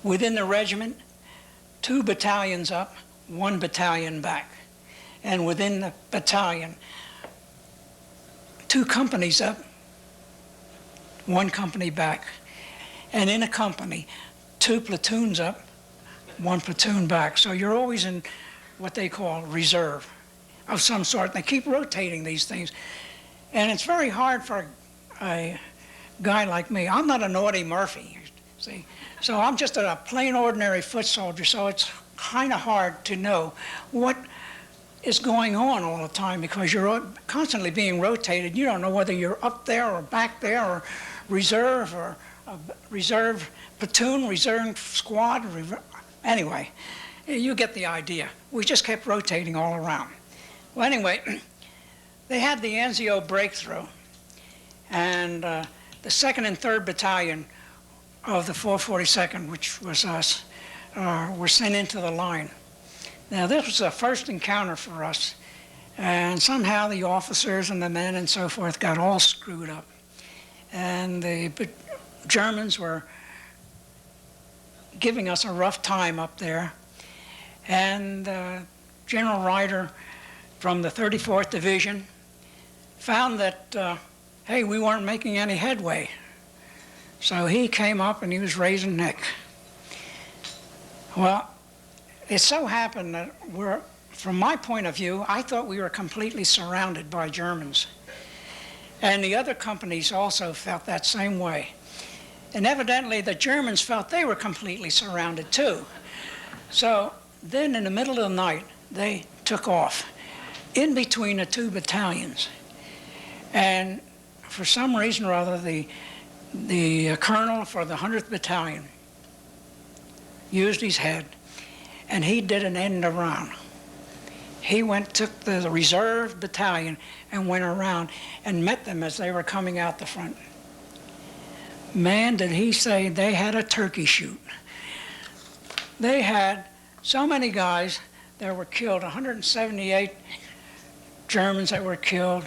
Within the regiment, 2 battalions up, 1 battalion back. And within the battalion, 2 companies up, 1 company back. And in a company, 2 platoons up, 1 platoon back. So you're always in what they call reserve of some sort. They keep rotating these things. And it's very hard for a guy like me. I'm not a naughty Murphy, see? So I'm just a plain ordinary foot soldier, so it's kind of hard to know what is going on all the time because you're constantly being rotated. You don't know whether you're up there or back there or reserve platoon, reserve squad. Anyway, you get the idea. We just kept rotating all around. Well, anyway, they had the Anzio breakthrough, and the 2nd and 3rd Battalion of the 442nd, which was us, were sent into the line. Now, this was a first encounter for us, and somehow the officers and the men and so forth got all screwed up. And the Germans were giving us a rough time up there. And General Ryder from the 34th Division found that, hey, we weren't making any headway. So he came up and he was raising neck. Well, it so happened that from my point of view, I thought we were completely surrounded by Germans. And the other companies also felt that same way. And evidently the Germans felt they were completely surrounded too. So then in the middle of the night, they took off in between the 2 battalions. And for some reason or other, the colonel for the 100th Battalion used his head, and he did an end around. He took the reserve battalion and went around and met them as they were coming out the front. Man, did he say they had a turkey shoot. They had so many guys that were killed, 178 Germans that were killed,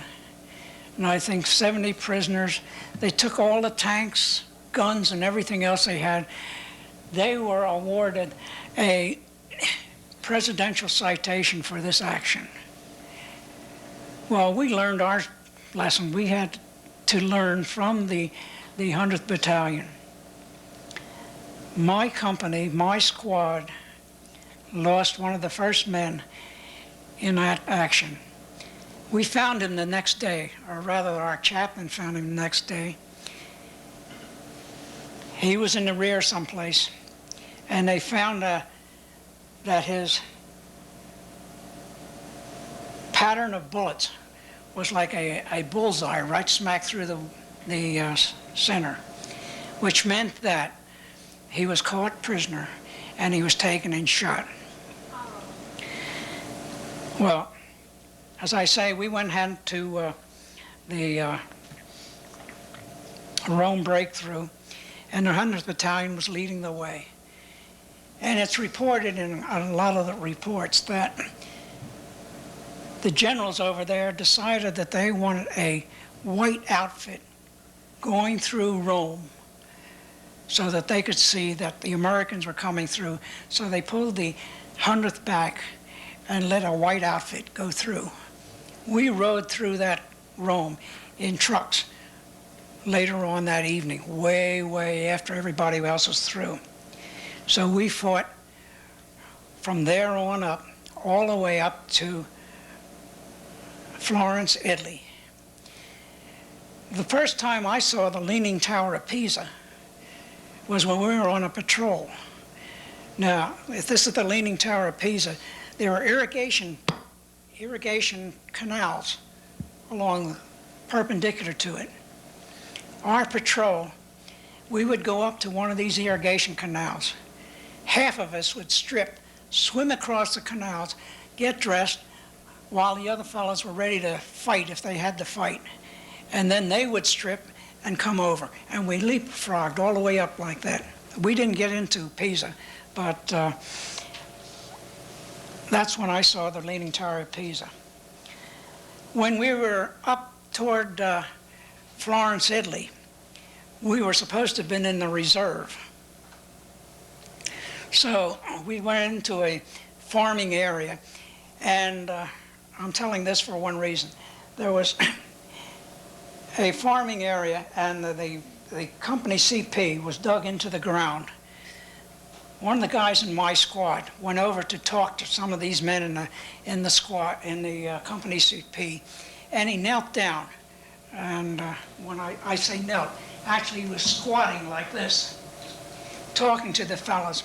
and I think 70 prisoners. They took all the tanks, guns, and everything else they had. They were awarded a presidential citation for this action. Well, we learned our lesson. We had to learn from the 100th Battalion. My company, my squad, lost one of the first men in that action. We found him the next day, or rather our chaplain found him the next day. He was in the rear someplace, and they found that his pattern of bullets was like a bullseye right smack through the center, which meant that he was caught prisoner and he was taken and shot. Well, as I say, we went ahead to the Rome breakthrough, and the 100th Battalion was leading the way. And it's reported in a lot of the reports that the generals over there decided that they wanted a white outfit going through Rome so that they could see that the Americans were coming through. So they pulled the 100th back and let a white outfit go through. We rode through that Rome in trucks later on that evening, way after everybody else was through. So we fought from there on up, all the way up to Florence, Italy. The first time I saw the Leaning Tower of Pisa was when we were on a patrol. Now, if this is the Leaning Tower of Pisa, there are irrigation canals along perpendicular to it. Our patrol, we would go up to one of these irrigation canals. Half of us would strip, swim across the canals, get dressed, while the other fellows were ready to fight if they had to fight. And then they would strip and come over. And we leapfrogged all the way up like that. We didn't get into Pisa, but that's when I saw the Leaning Tower of Pisa. When we were up toward Florence, Italy, we were supposed to have been in the reserve. So we went into a farming area, and I'm telling this for one reason. There was a farming area, and the company CP was dug into the ground. One of the guys in my squad went over to talk to some of these men in the company CP, and he knelt down. And when I say knelt, actually he was squatting like this, talking to the fellows.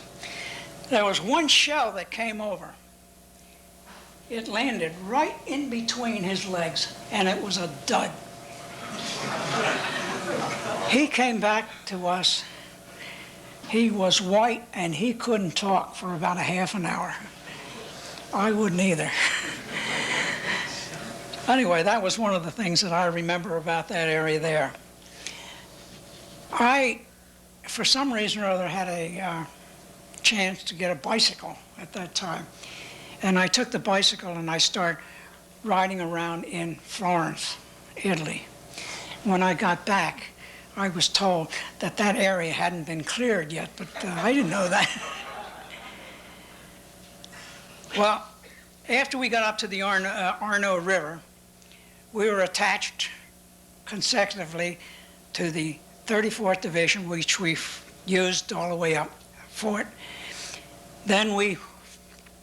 There was one shell that came over. It landed right in between his legs, and it was a dud. He came back to us. He was white, and he couldn't talk for about a half an hour. I wouldn't either. Anyway, that was one of the things that I remember about that area there. I, for some reason or other, had a chance to get a bicycle at that time. And I took the bicycle and I started riding around in Florence, Italy. When I got back, I was told that that area hadn't been cleared yet, but I didn't know that. Well, after we got up to the Arno River, we were attached consecutively to the 34th Division, which we used all the way up for it. Then we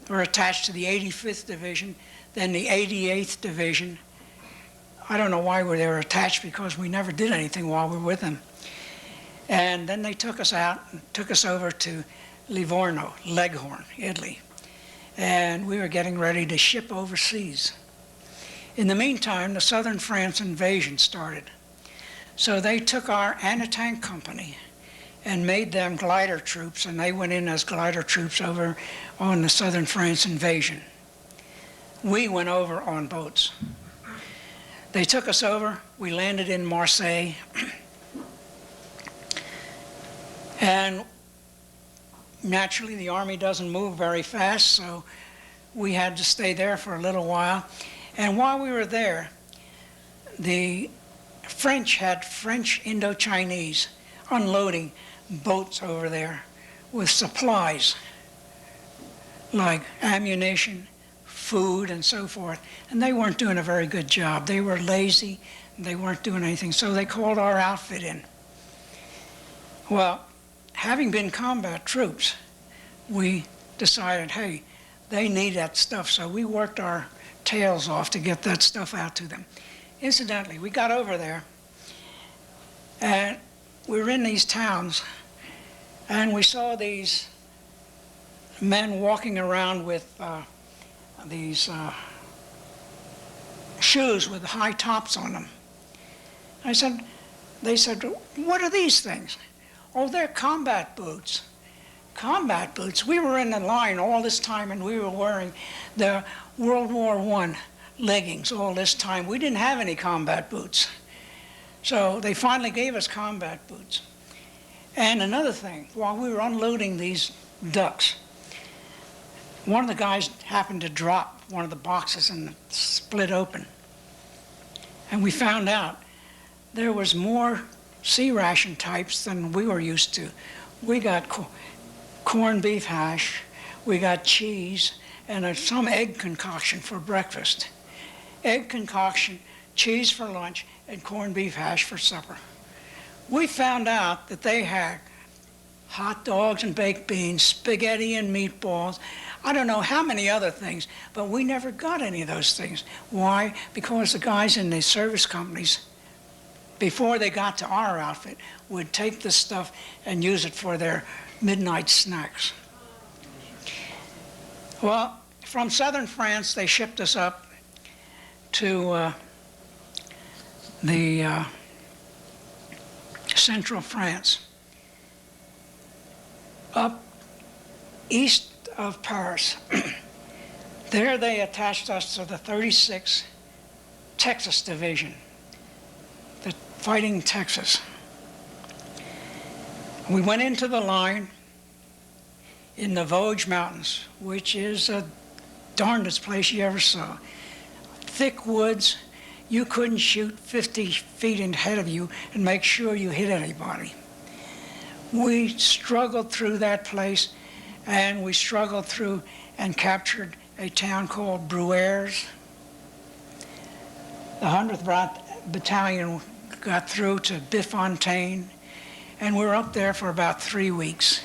were attached to the 85th Division, then the 88th Division. I don't know why they were attached, because we never did anything while we were with them. And then they took us out and took us over to Livorno, Leghorn, Italy. And we were getting ready to ship overseas. In the meantime, the southern France invasion started. So they took our anti-tank company and made them glider troops, and they went in as glider troops over on the southern France invasion. We went over on boats. They took us over, we landed in Marseille, and naturally, the Army doesn't move very fast, so we had to stay there for a little while. And while we were there, the French had French Indochinese unloading boats over there with supplies like ammunition, food, and so forth. And they weren't doing a very good job. They were lazy, and they weren't doing anything, so they called our outfit in. Well, having been combat troops, we decided, hey, they need that stuff, so we worked our tails off to get that stuff out to them. Incidentally, we got over there, and we were in these towns, and we saw these men walking around with these shoes with high tops on them. They said, what are these things? Oh, they're combat boots. Combat boots? We were in the line all this time, and we were wearing the World War I leggings all this time. We didn't have any combat boots. So they finally gave us combat boots. And another thing, while we were unloading these ducks, one of the guys happened to drop one of the boxes and it split open. And we found out there was more sea ration types than we were used to. We got corned beef hash, we got cheese, and some egg concoction for breakfast. Egg concoction, cheese for lunch, and corned beef hash for supper. We found out that they had hot dogs and baked beans, spaghetti and meatballs, I don't know how many other things, but we never got any of those things. Why? Because the guys in the service companies, before they got to our outfit, would take this stuff and use it for their midnight snacks. Well, from southern France, they shipped us up to the central France, up east of Paris. There they attached us to the 36th Texas Division, the fighting Texas. We went into the line in the Vosges Mountains, which is the darndest place you ever saw. Thick woods, you couldn't shoot 50 feet ahead of you and make sure you hit anybody. We struggled through that place, and we struggled through and captured a town called Bruers. The 100th Battalion got through to Biffontaine, and we were up there for about 3 weeks.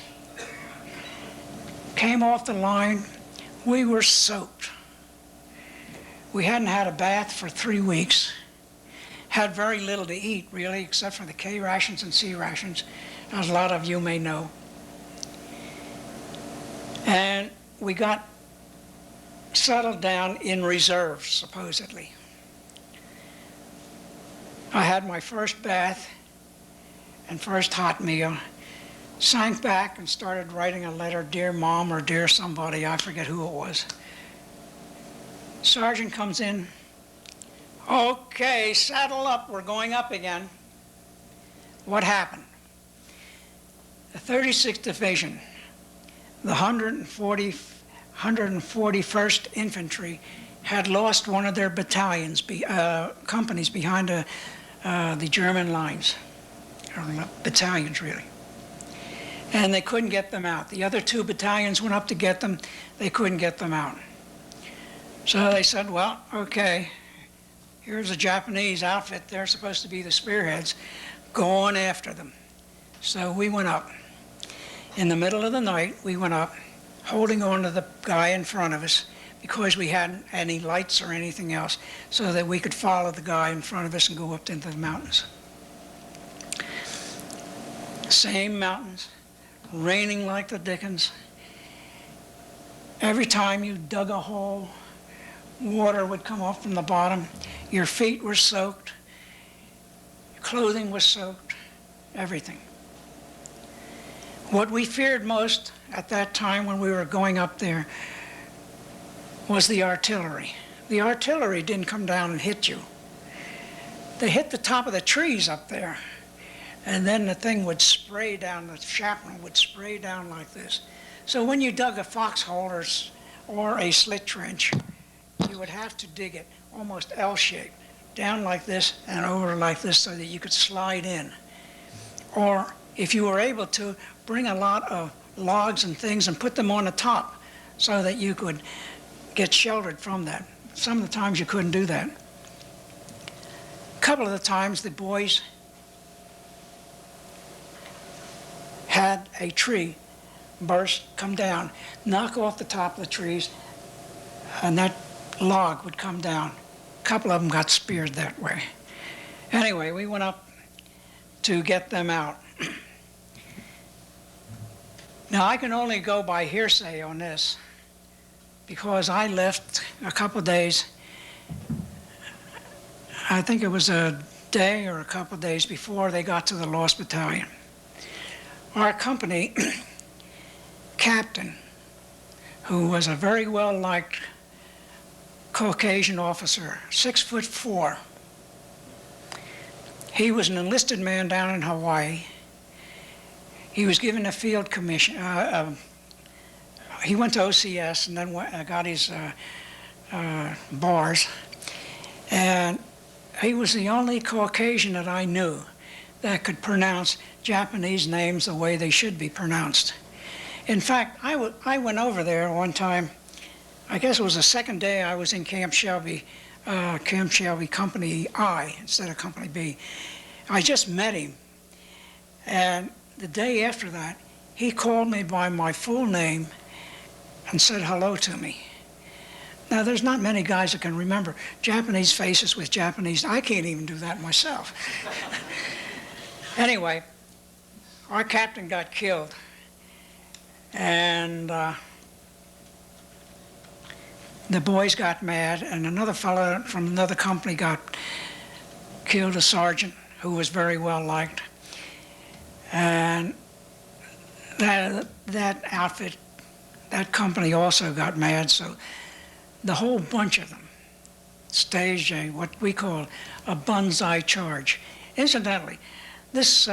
Came off the line, we were soaked. We hadn't had a bath for 3 weeks, had very little to eat, really, except for the K rations and C rations, as a lot of you may know. And we got settled down in reserves, supposedly. I had my first bath and first hot meal, sank back and started writing a letter, dear Mom or dear somebody, I forget who it was. Sergeant comes in, okay, saddle up, we're going up again. What happened? The 36th Division, the 141st Infantry had lost one of their battalions, companies behind the German lines, or battalions really. And they couldn't get them out. The other 2 battalions went up to get them, they couldn't get them out. So they said, well, okay, here's a Japanese outfit, they're supposed to be the spearheads, go on after them. So we went up. In the middle of the night, we went up, holding on to the guy in front of us because we hadn't any lights or anything else, so that we could follow the guy in front of us and go up into the mountains. Same mountains, raining like the dickens. Every time you dug a hole, water would come up from the bottom. Your feet were soaked, your clothing was soaked, everything. What we feared most at that time when we were going up there was the artillery. The artillery didn't come down and hit you. They hit the top of the trees up there, and then the thing would spray down, the shrapnel would spray down like this. So when you dug a foxhole or a slit trench, you would have to dig it almost L-shaped, down like this and over like this so that you could slide in. Or if you were able to, bring a lot of logs and things and put them on the top so that you could get sheltered from that. Some of the times you couldn't do that. A couple of the times the boys had a tree burst, come down, knock off the top of the trees, and that log would come down. A couple of them got speared that way. Anyway, we went up to get them out. Now, I can only go by hearsay on this because I left a couple of days, I think it was a day or a couple of days before they got to the Lost Battalion. Our company captain, who was a very well-liked Caucasian officer, 6'4". He was an enlisted man down in Hawaii. He was given a field commission. He went to OCS and then got his bars. And he was the only Caucasian that I knew that could pronounce Japanese names the way they should be pronounced. In fact, I went over there one time, I guess it was the second day I was in Camp Shelby Company I instead of Company B. I just met him, and the day after that, he called me by my full name and said hello to me. Now, there's not many guys that can remember Japanese faces with Japanese. I can't even do that myself. Anyway, our captain got killed, and the boys got mad, and another fellow from another company got killed, a sergeant who was very well liked. And that outfit, that company also got mad, so the whole bunch of them staged what we call a banzai charge. Incidentally, this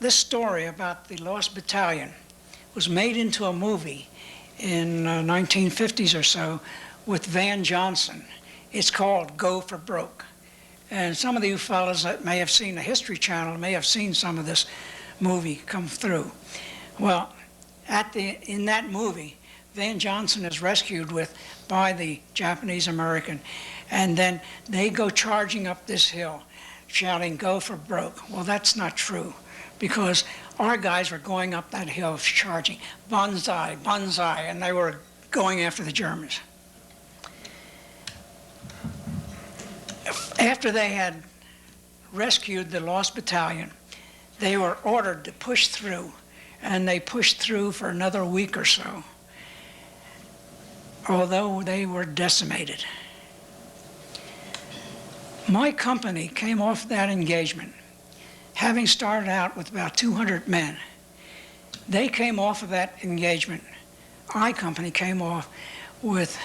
story about the Lost Battalion was made into a movie in 1950s or so with Van Johnson. It's called Go for Broke. And some of you fellas that may have seen the History Channel may have seen some of this movie come through. Well, in that movie, Van Johnson is rescued by the Japanese American, and then they go charging up this hill, shouting, "Go for broke." Well, that's not true, because our guys were going up that hill charging, "Banzai, banzai," and they were going after the Germans. After they had rescued the Lost Battalion, they were ordered to push through, and they pushed through for another week or so, although they were decimated. My company came off that engagement, having started out with about 200 men. They came off of that engagement. My company came off with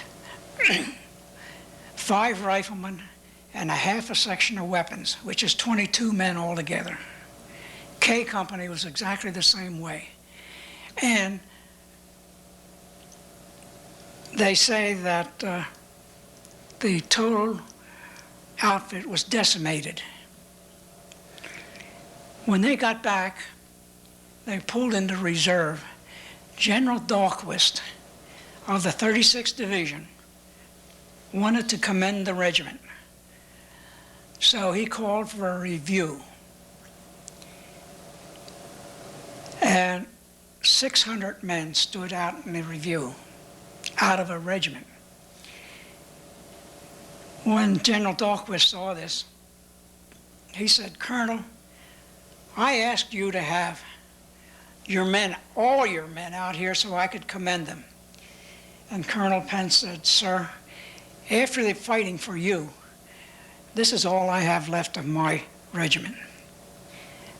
5 riflemen and a half a section of weapons, which is 22 men altogether. K Company was exactly the same way. And they say that the total outfit was decimated. When they got back, they pulled into reserve. General Dahlquist of the 36th Division wanted to commend the regiment. So he called for a review. And 600 men stood out in the review, out of a regiment. When General Dahlquist saw this, he said, "Colonel, I asked you to have your men, all your men out here so I could commend them." And Colonel Pence said, "Sir, after the fighting for you, this is all I have left of my regiment."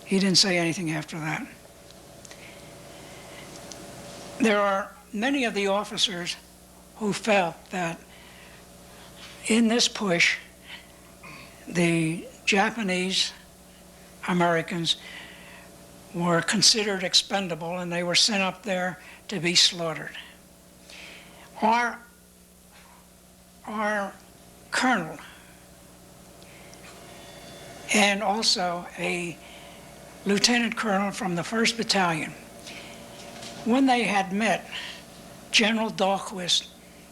He didn't say anything after that. There are many of the officers who felt that in this push, the Japanese Americans were considered expendable, and they were sent up there to be slaughtered. Our colonel and also a lieutenant colonel from the 1st Battalion, when they had met General Dahlquist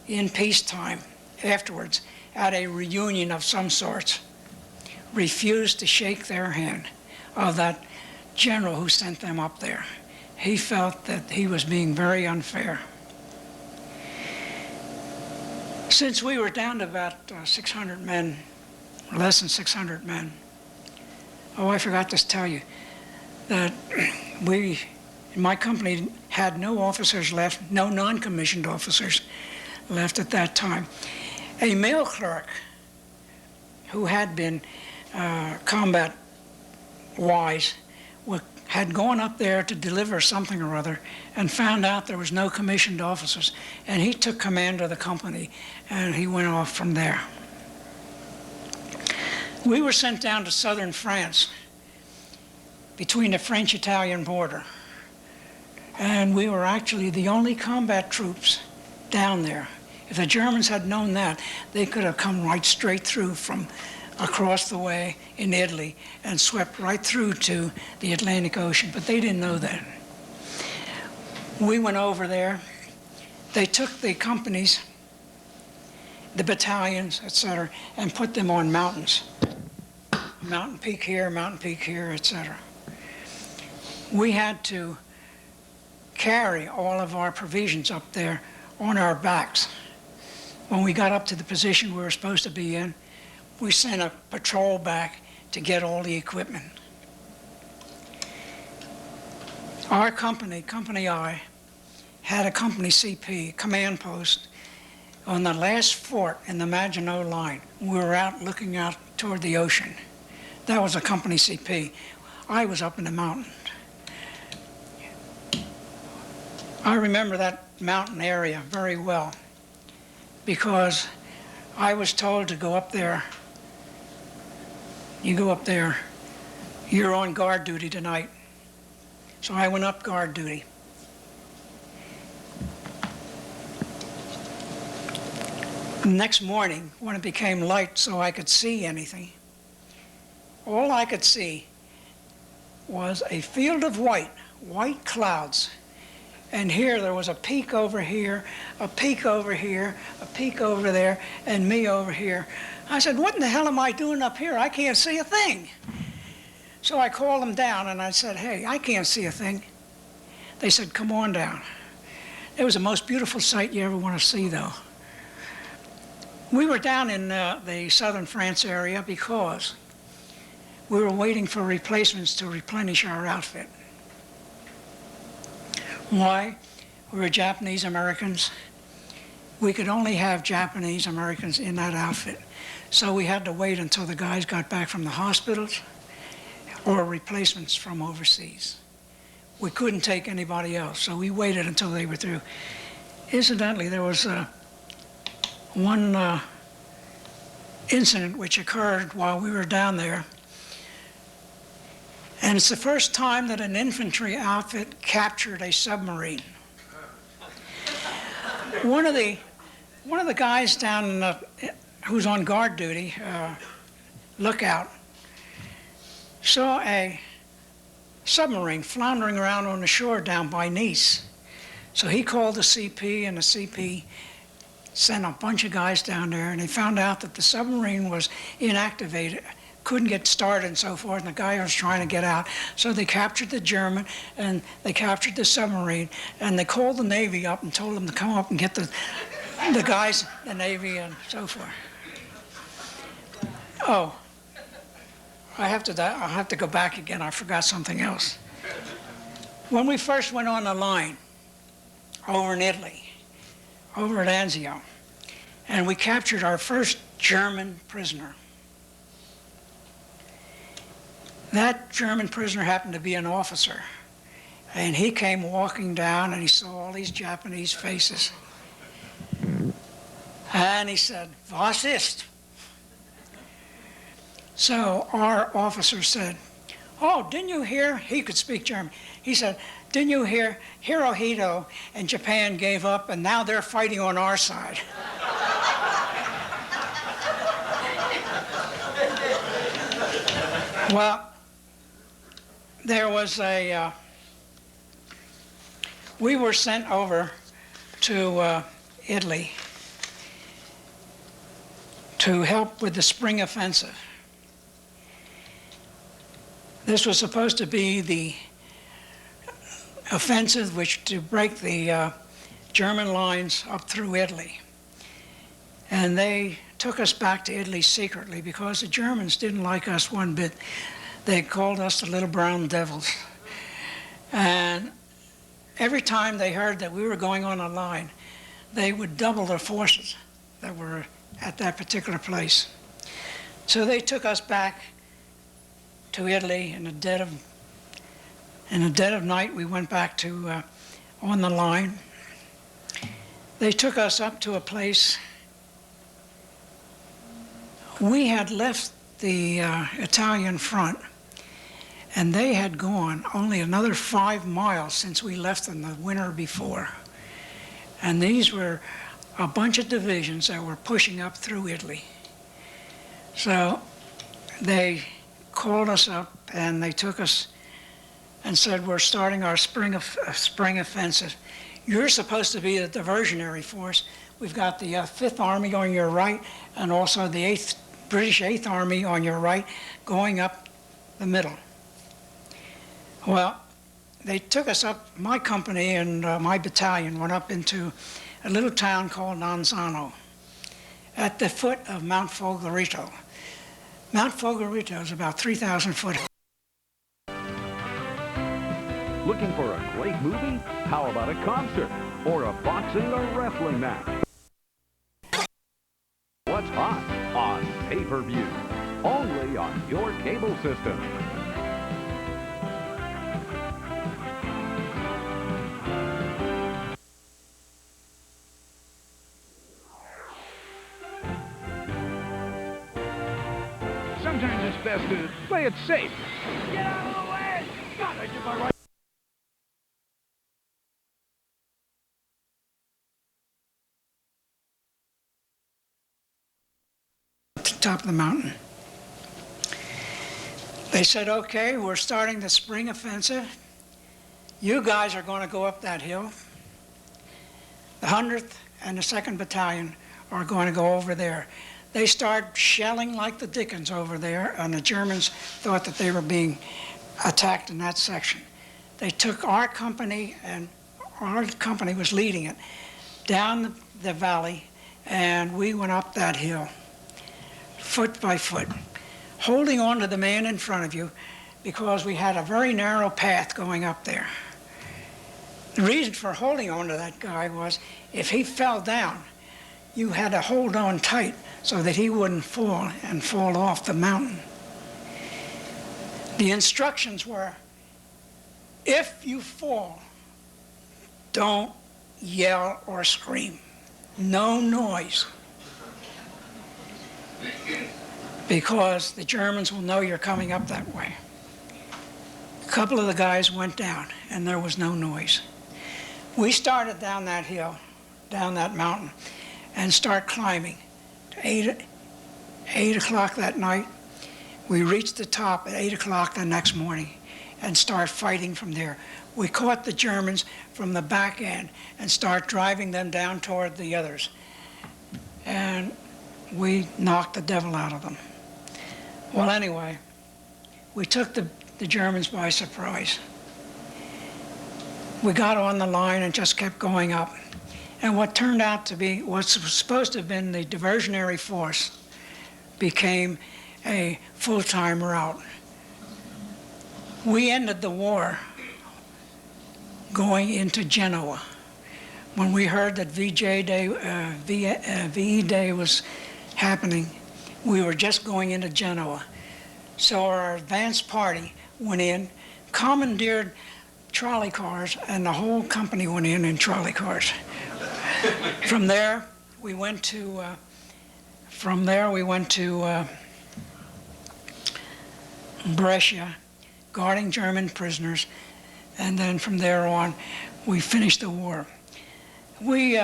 in peacetime afterwards at a reunion of some sorts, refused to shake their hand of that general who sent them up there. He felt that he was being very unfair. Since we were down to about 600 men, less than 600 men, oh, I forgot to tell you that we, in my company, had no officers left, no non-commissioned officers left at that time. A mail clerk who had been combat-wise had gone up there to deliver something or other and found out there was no commissioned officers, and he took command of the company and he went off from there. We were sent down to southern France between the French-Italian border, and we were actually the only combat troops down there. If the Germans had known that, they could have come right straight through from across the way in Italy and swept right through to the Atlantic Ocean, but they didn't know that. We went over there. They took the companies, the battalions, etc., and put them on mountains. Mountain peak here, etc. We had to carry all of our provisions up there on our backs. When we got up to the position we were supposed to be in, we sent a patrol back to get all the equipment. Our company, Company I, had a company CP, command post, on the last fort in the Maginot Line. We were out looking out toward the ocean. That was a company CP. I was up in the mountain. I remember that mountain area very well because I was told to go up there. You go up there, you're on guard duty tonight. So I went up guard duty. The next morning, when it became light so I could see anything, all I could see was a field of white clouds. And here there was a peak over here, a peak over here, a peak over there, and me over here. I said, what in the hell am I doing up here? I can't see a thing. So I called them down and I said, hey, I can't see a thing. They said, come on down. It was the most beautiful sight you ever want to see, though. We were down in the southern France area because we were waiting for replacements to replenish our outfit. Why? We were Japanese Americans. We could only have Japanese Americans in that outfit. So we had to wait until the guys got back from the hospitals or replacements from overseas. We couldn't take anybody else, so we waited until they were through. Incidentally, there was one incident which occurred while we were down there. And it's the first time that an infantry outfit captured a submarine. One of the guys down who's on guard duty, lookout, saw a submarine floundering around on the shore down by Nice. So he called the CP, and the CP sent a bunch of guys down there, and they found out that the submarine was inactivated, couldn't get started and so forth, and the guy was trying to get out. So they captured the German, and they captured the submarine, and they called the Navy up and told them to come up and get the guys, the Navy, and so forth. Oh, I'll have to go back again. I forgot something else. When we first went on the line over in Italy, over at Anzio, and we captured our first German prisoner. That German prisoner happened to be an officer, and he came walking down and he saw all these Japanese faces. And he said, "Was ist?" So our officer said, "Oh, didn't you hear?" He could speak German. He said, "Didn't you hear Hirohito and Japan gave up and now they're fighting on our side?" Well, there was we were sent over to Italy to help with the spring offensive. This was supposed to be the offensive which to break the German lines up through Italy. And they took us back to Italy secretly because the Germans didn't like us one bit. They called us the little brown devils. And every time they heard that we were going on a line, they would double their forces that were at that particular place. So they took us back to Italy in the dead of night. We went back to on the line. They took us up to a place. We had left the Italian front, and they had gone only another 5 miles since we left them the winter before. And these were a bunch of divisions that were pushing up through Italy. So they called us up and they took us and said, "We're starting our spring offensive. You're supposed to be a diversionary force. We've got the 5th Army on your right and also the British 8th Army on your right going up the middle." Well, they took us up, my company and my battalion went up into a little town called Nanzano at the foot of Mount Folgorito. Mount Folgorito is about 3,000 foot. Looking for a great movie? How about a concert or a boxing or wrestling match? What's hot on pay-per-view? Only on your cable system. Sometimes it's best to play it safe. Get out of the way! God, I did my right. Top of the mountain. They said, "Okay, we're starting the spring offensive. You guys are going to go up that hill. The 100th and the 2nd Battalion are going to go over there." They started shelling like the dickens over there, and the Germans thought that they were being attacked in that section. They took our company, and our company was leading it, down the valley, and we went up that hill, foot by foot, holding on to the man in front of you because we had a very narrow path going up there. The reason for holding on to that guy was if he fell down, you had to hold on tight so that he wouldn't fall and fall off the mountain. The instructions were, if you fall, don't yell or scream. No noise. Because the Germans will know you're coming up that way. A couple of the guys went down and there was no noise. We started down that hill, down that mountain, and start climbing. 8 o'clock that night, we reached the top at 8 o'clock the next morning and start fighting from there. We caught the Germans from the back end and start driving them down toward the others. And we knocked the devil out of them. Well, anyway, we took the Germans by surprise. We got on the line and just kept going up. And what turned out to be, what was supposed to have been the diversionary force, became a full-time route. We ended the war going into Genoa. When we heard that VE Day was happening, we were just going into Genoa. So our advance party went in, commandeered trolley cars, and the whole company went in trolley cars. From there, we went to Brescia, guarding German prisoners, and then from there on, we finished the war. We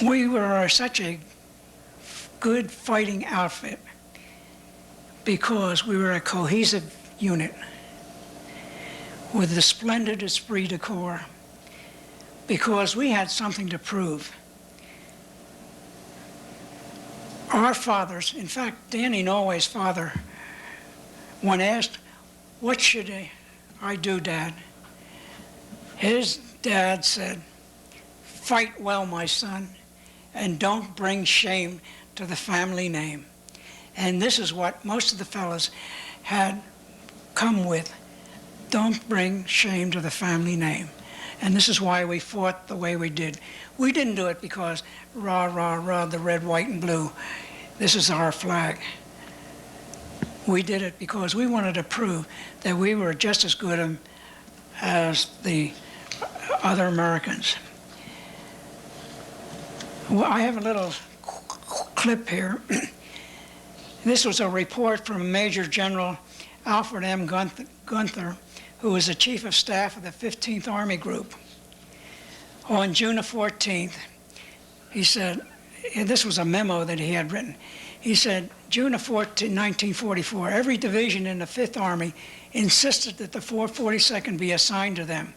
were such a good fighting outfit because we were a cohesive unit with the splendid esprit de corps, because we had something to prove. Our fathers, in fact, Danny Norway's father, when asked, "What should I do, Dad?" His dad said, "Fight well, my son, and don't bring shame to the family name." And this is what most of the fellas had come with. Don't bring shame to the family name. And this is why we fought the way we did. We didn't do it because rah, rah, rah, the red, white, and blue. This is our flag. We did it because we wanted to prove that we were just as good as the other Americans. Well, I have a little clip here. This was a report from Major General Alfred M. Gunther, who was the Chief of Staff of the 15th Army Group. On June the 14th, he said, and this was a memo that he had written, he said, June of 1944, every division in the 5th Army insisted that the 442nd be assigned to them.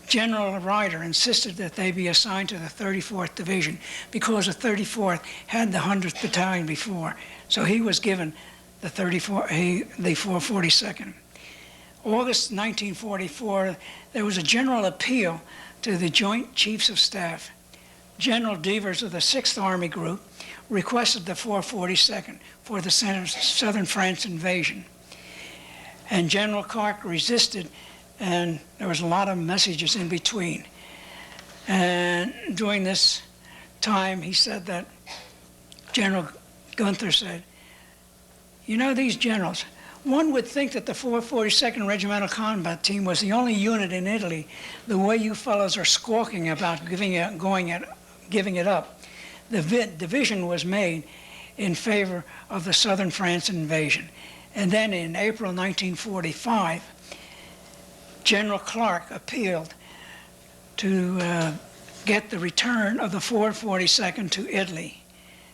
General Ryder insisted that they be assigned to the 34th Division because the 34th had the 100th Battalion before. So he was given the 442nd. August 1944, there was a general appeal to the Joint Chiefs of Staff. General Devers of the 6th Army Group requested the 442nd for the Southern France invasion. And General Clark resisted, and there was a lot of messages in between. And during this time, he said that General Gunther said, "You know, these generals, one would think that the 442nd Regimental Combat Team was the only unit in Italy the way you fellows are squawking about giving it up. The division was made in favor of the Southern France invasion." And then in April 1945, General Clark appealed to get the return of the 442nd to Italy.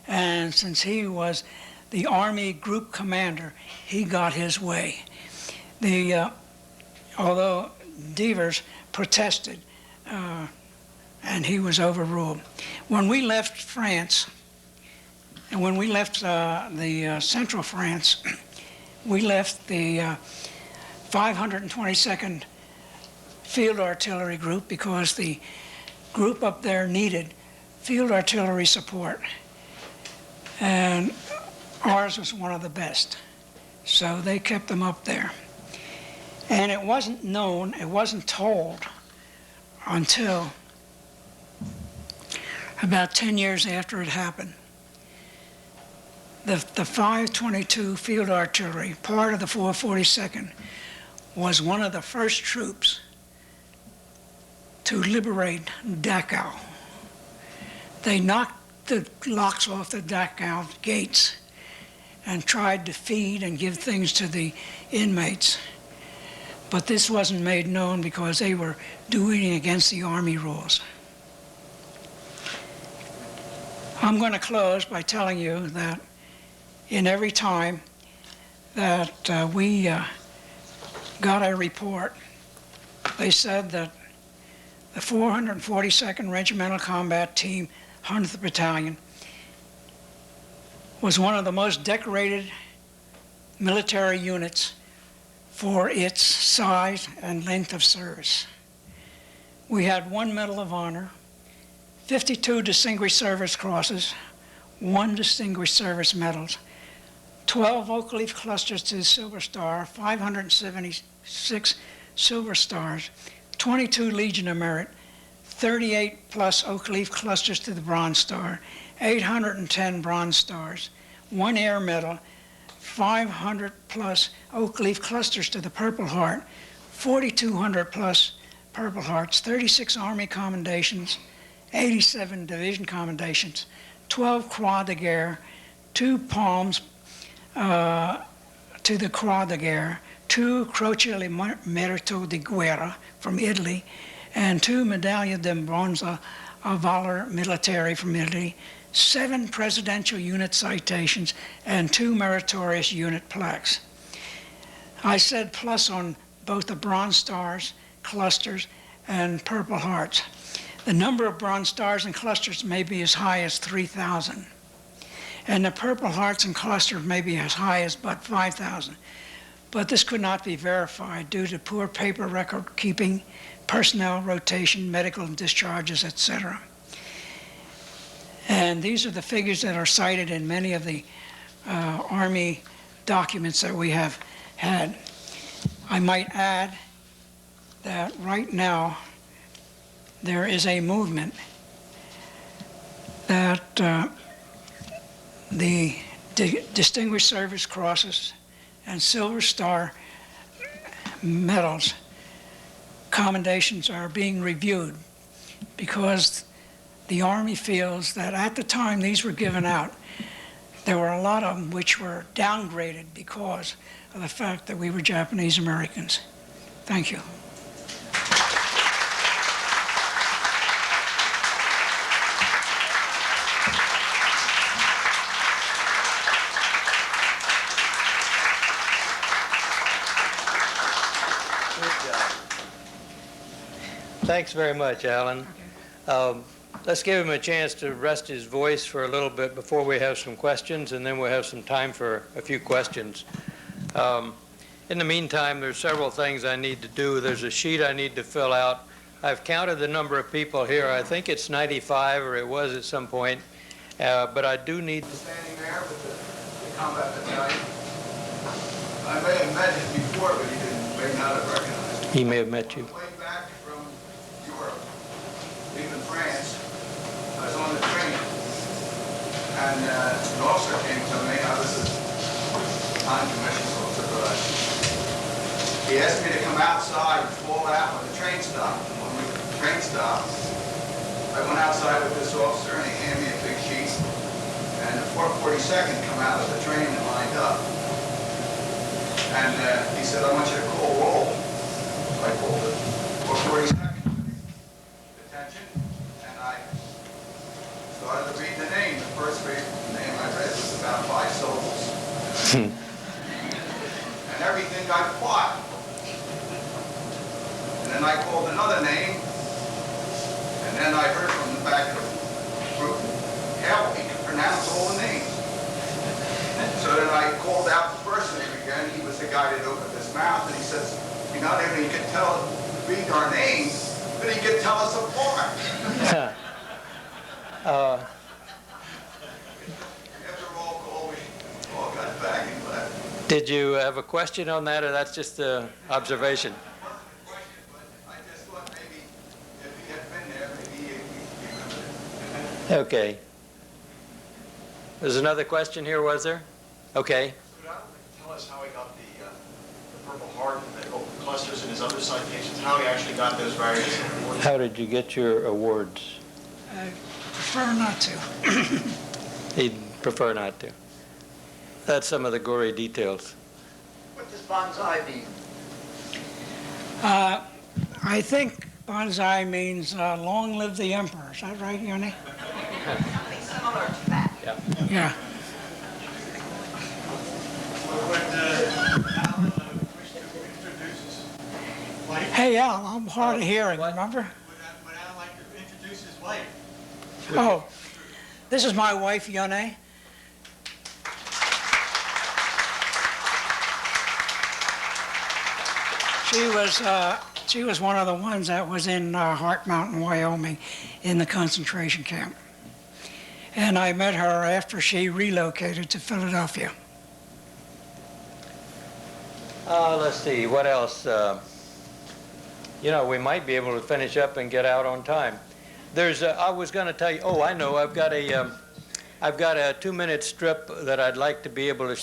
And since he was the Army Group Commander, he got his way. Although Devers protested, and he was overruled. When we left France, and when we left the Central France, we left the 522nd Field Artillery Group because the group up there needed field artillery support. And ours was one of the best. So they kept them up there. And it wasn't known, it wasn't told until about 10 years after it happened. The 522 Field Artillery, part of the 442nd, was one of the first troops to liberate Dachau. They knocked the locks off the Dachau gates and tried to feed and give things to the inmates. But this wasn't made known because they were doing it against the Army rules. I'm going to close by telling you that in every time that we got a report, they said that the 442nd Regimental Combat Team, 100th Battalion, was one of the most decorated military units for its size and length of service. We had 1 Medal of Honor, 52 Distinguished Service Crosses, 1 Distinguished Service Medals, 12 Oak Leaf Clusters to the Silver Star, 576 Silver Stars, 22 Legion of Merit, 38 plus Oak Leaf Clusters to the Bronze Star, 810 Bronze Stars, 1 Air Medal, 500 plus Oak Leaf Clusters to the Purple Heart, 4,200 plus Purple Hearts, 36 Army Commendations, 87 Division Commendations, 12 Croix de Guerre, 2 palms to the Croix de Guerre, 2 Croce di Merito di Guerra from Italy, and 2 Medaglia di Bronzo of Valor Militare from Italy, 7 Presidential Unit citations, and 2 Meritorious Unit plaques. I said plus on both the Bronze Stars, clusters, and Purple Hearts. The number of Bronze Stars and clusters may be as high as 3,000. And the Purple Hearts and clusters may be as high as but 5,000. But this could not be verified due to poor paper record keeping, personnel rotation, medical discharges, etc. And these are the figures that are cited in many of the Army documents that we have had. I might add that right now there is a movement that the Distinguished Service Crosses and Silver Star medals commendations are being reviewed because the Army feels that at the time these were given out, there were a lot of them which were downgraded because of the fact that we were Japanese Americans. Thank you. Thanks very much, Alan. Let's give him a chance to rest his voice for a little bit before we have some questions, and then we'll have some time for a few questions. In the meantime, there's several things I need to do. There's a sheet I need to fill out. I've counted the number of people here. I think it's 95, or it was at some point, but I do need to... Standing there with the combat battalion. I may have met him before, but he may not have recognized me. He may have met you. Way back from Europe, even France, I was on the train, and an officer came to me. I was a non-commissioned officer, but he asked me to come outside and fall out when the train stopped. When the train stopped, I went outside with this officer, and he handed me a big sheet, and the 442nd come out of the train and lined up. And he said, I want you to call roll. So I called it 442nd. Attention. And I started to read the name. The first name I read was about 5 syllables. And everything got quiet. And then I called another name. And then I heard from the back of the group, hell, he could pronounce all the names. So then I called out the first name again. He was the guy that opened his mouth, and he says, he not only could read our names, but he could tell us apart. After roll call, we all got back and left. Did you have a question on that, or that's just an observation? It wasn't a question, but I just thought maybe if he had been there, maybe he remembered it. Okay. There's another question here, was there? Okay. Could Alan tell us how he got the Purple Heart and the open clusters and his other citations, how he actually got those various awards? How did you get your awards? I prefer not to. He'd prefer not to. That's some of the gory details. What does bonsai mean? I think bonsai means long live the emperor. Is that right, Yoni? Something similar to that. Yeah. Yeah. When Alan wished to introduce his wife, Hey, Al, I'm hard of hearing, what? remember? would Alan like to introduce his wife? Oh, this is my wife, Yone. She was one of the ones that was in Heart Mountain, Wyoming, in the concentration camp. And I met her after she relocated to Philadelphia. Let's see, what else? You know, we might be able to finish up and get out on time. I was going to tell you, oh, I know, I've got a 2-minute strip that I'd like to be able to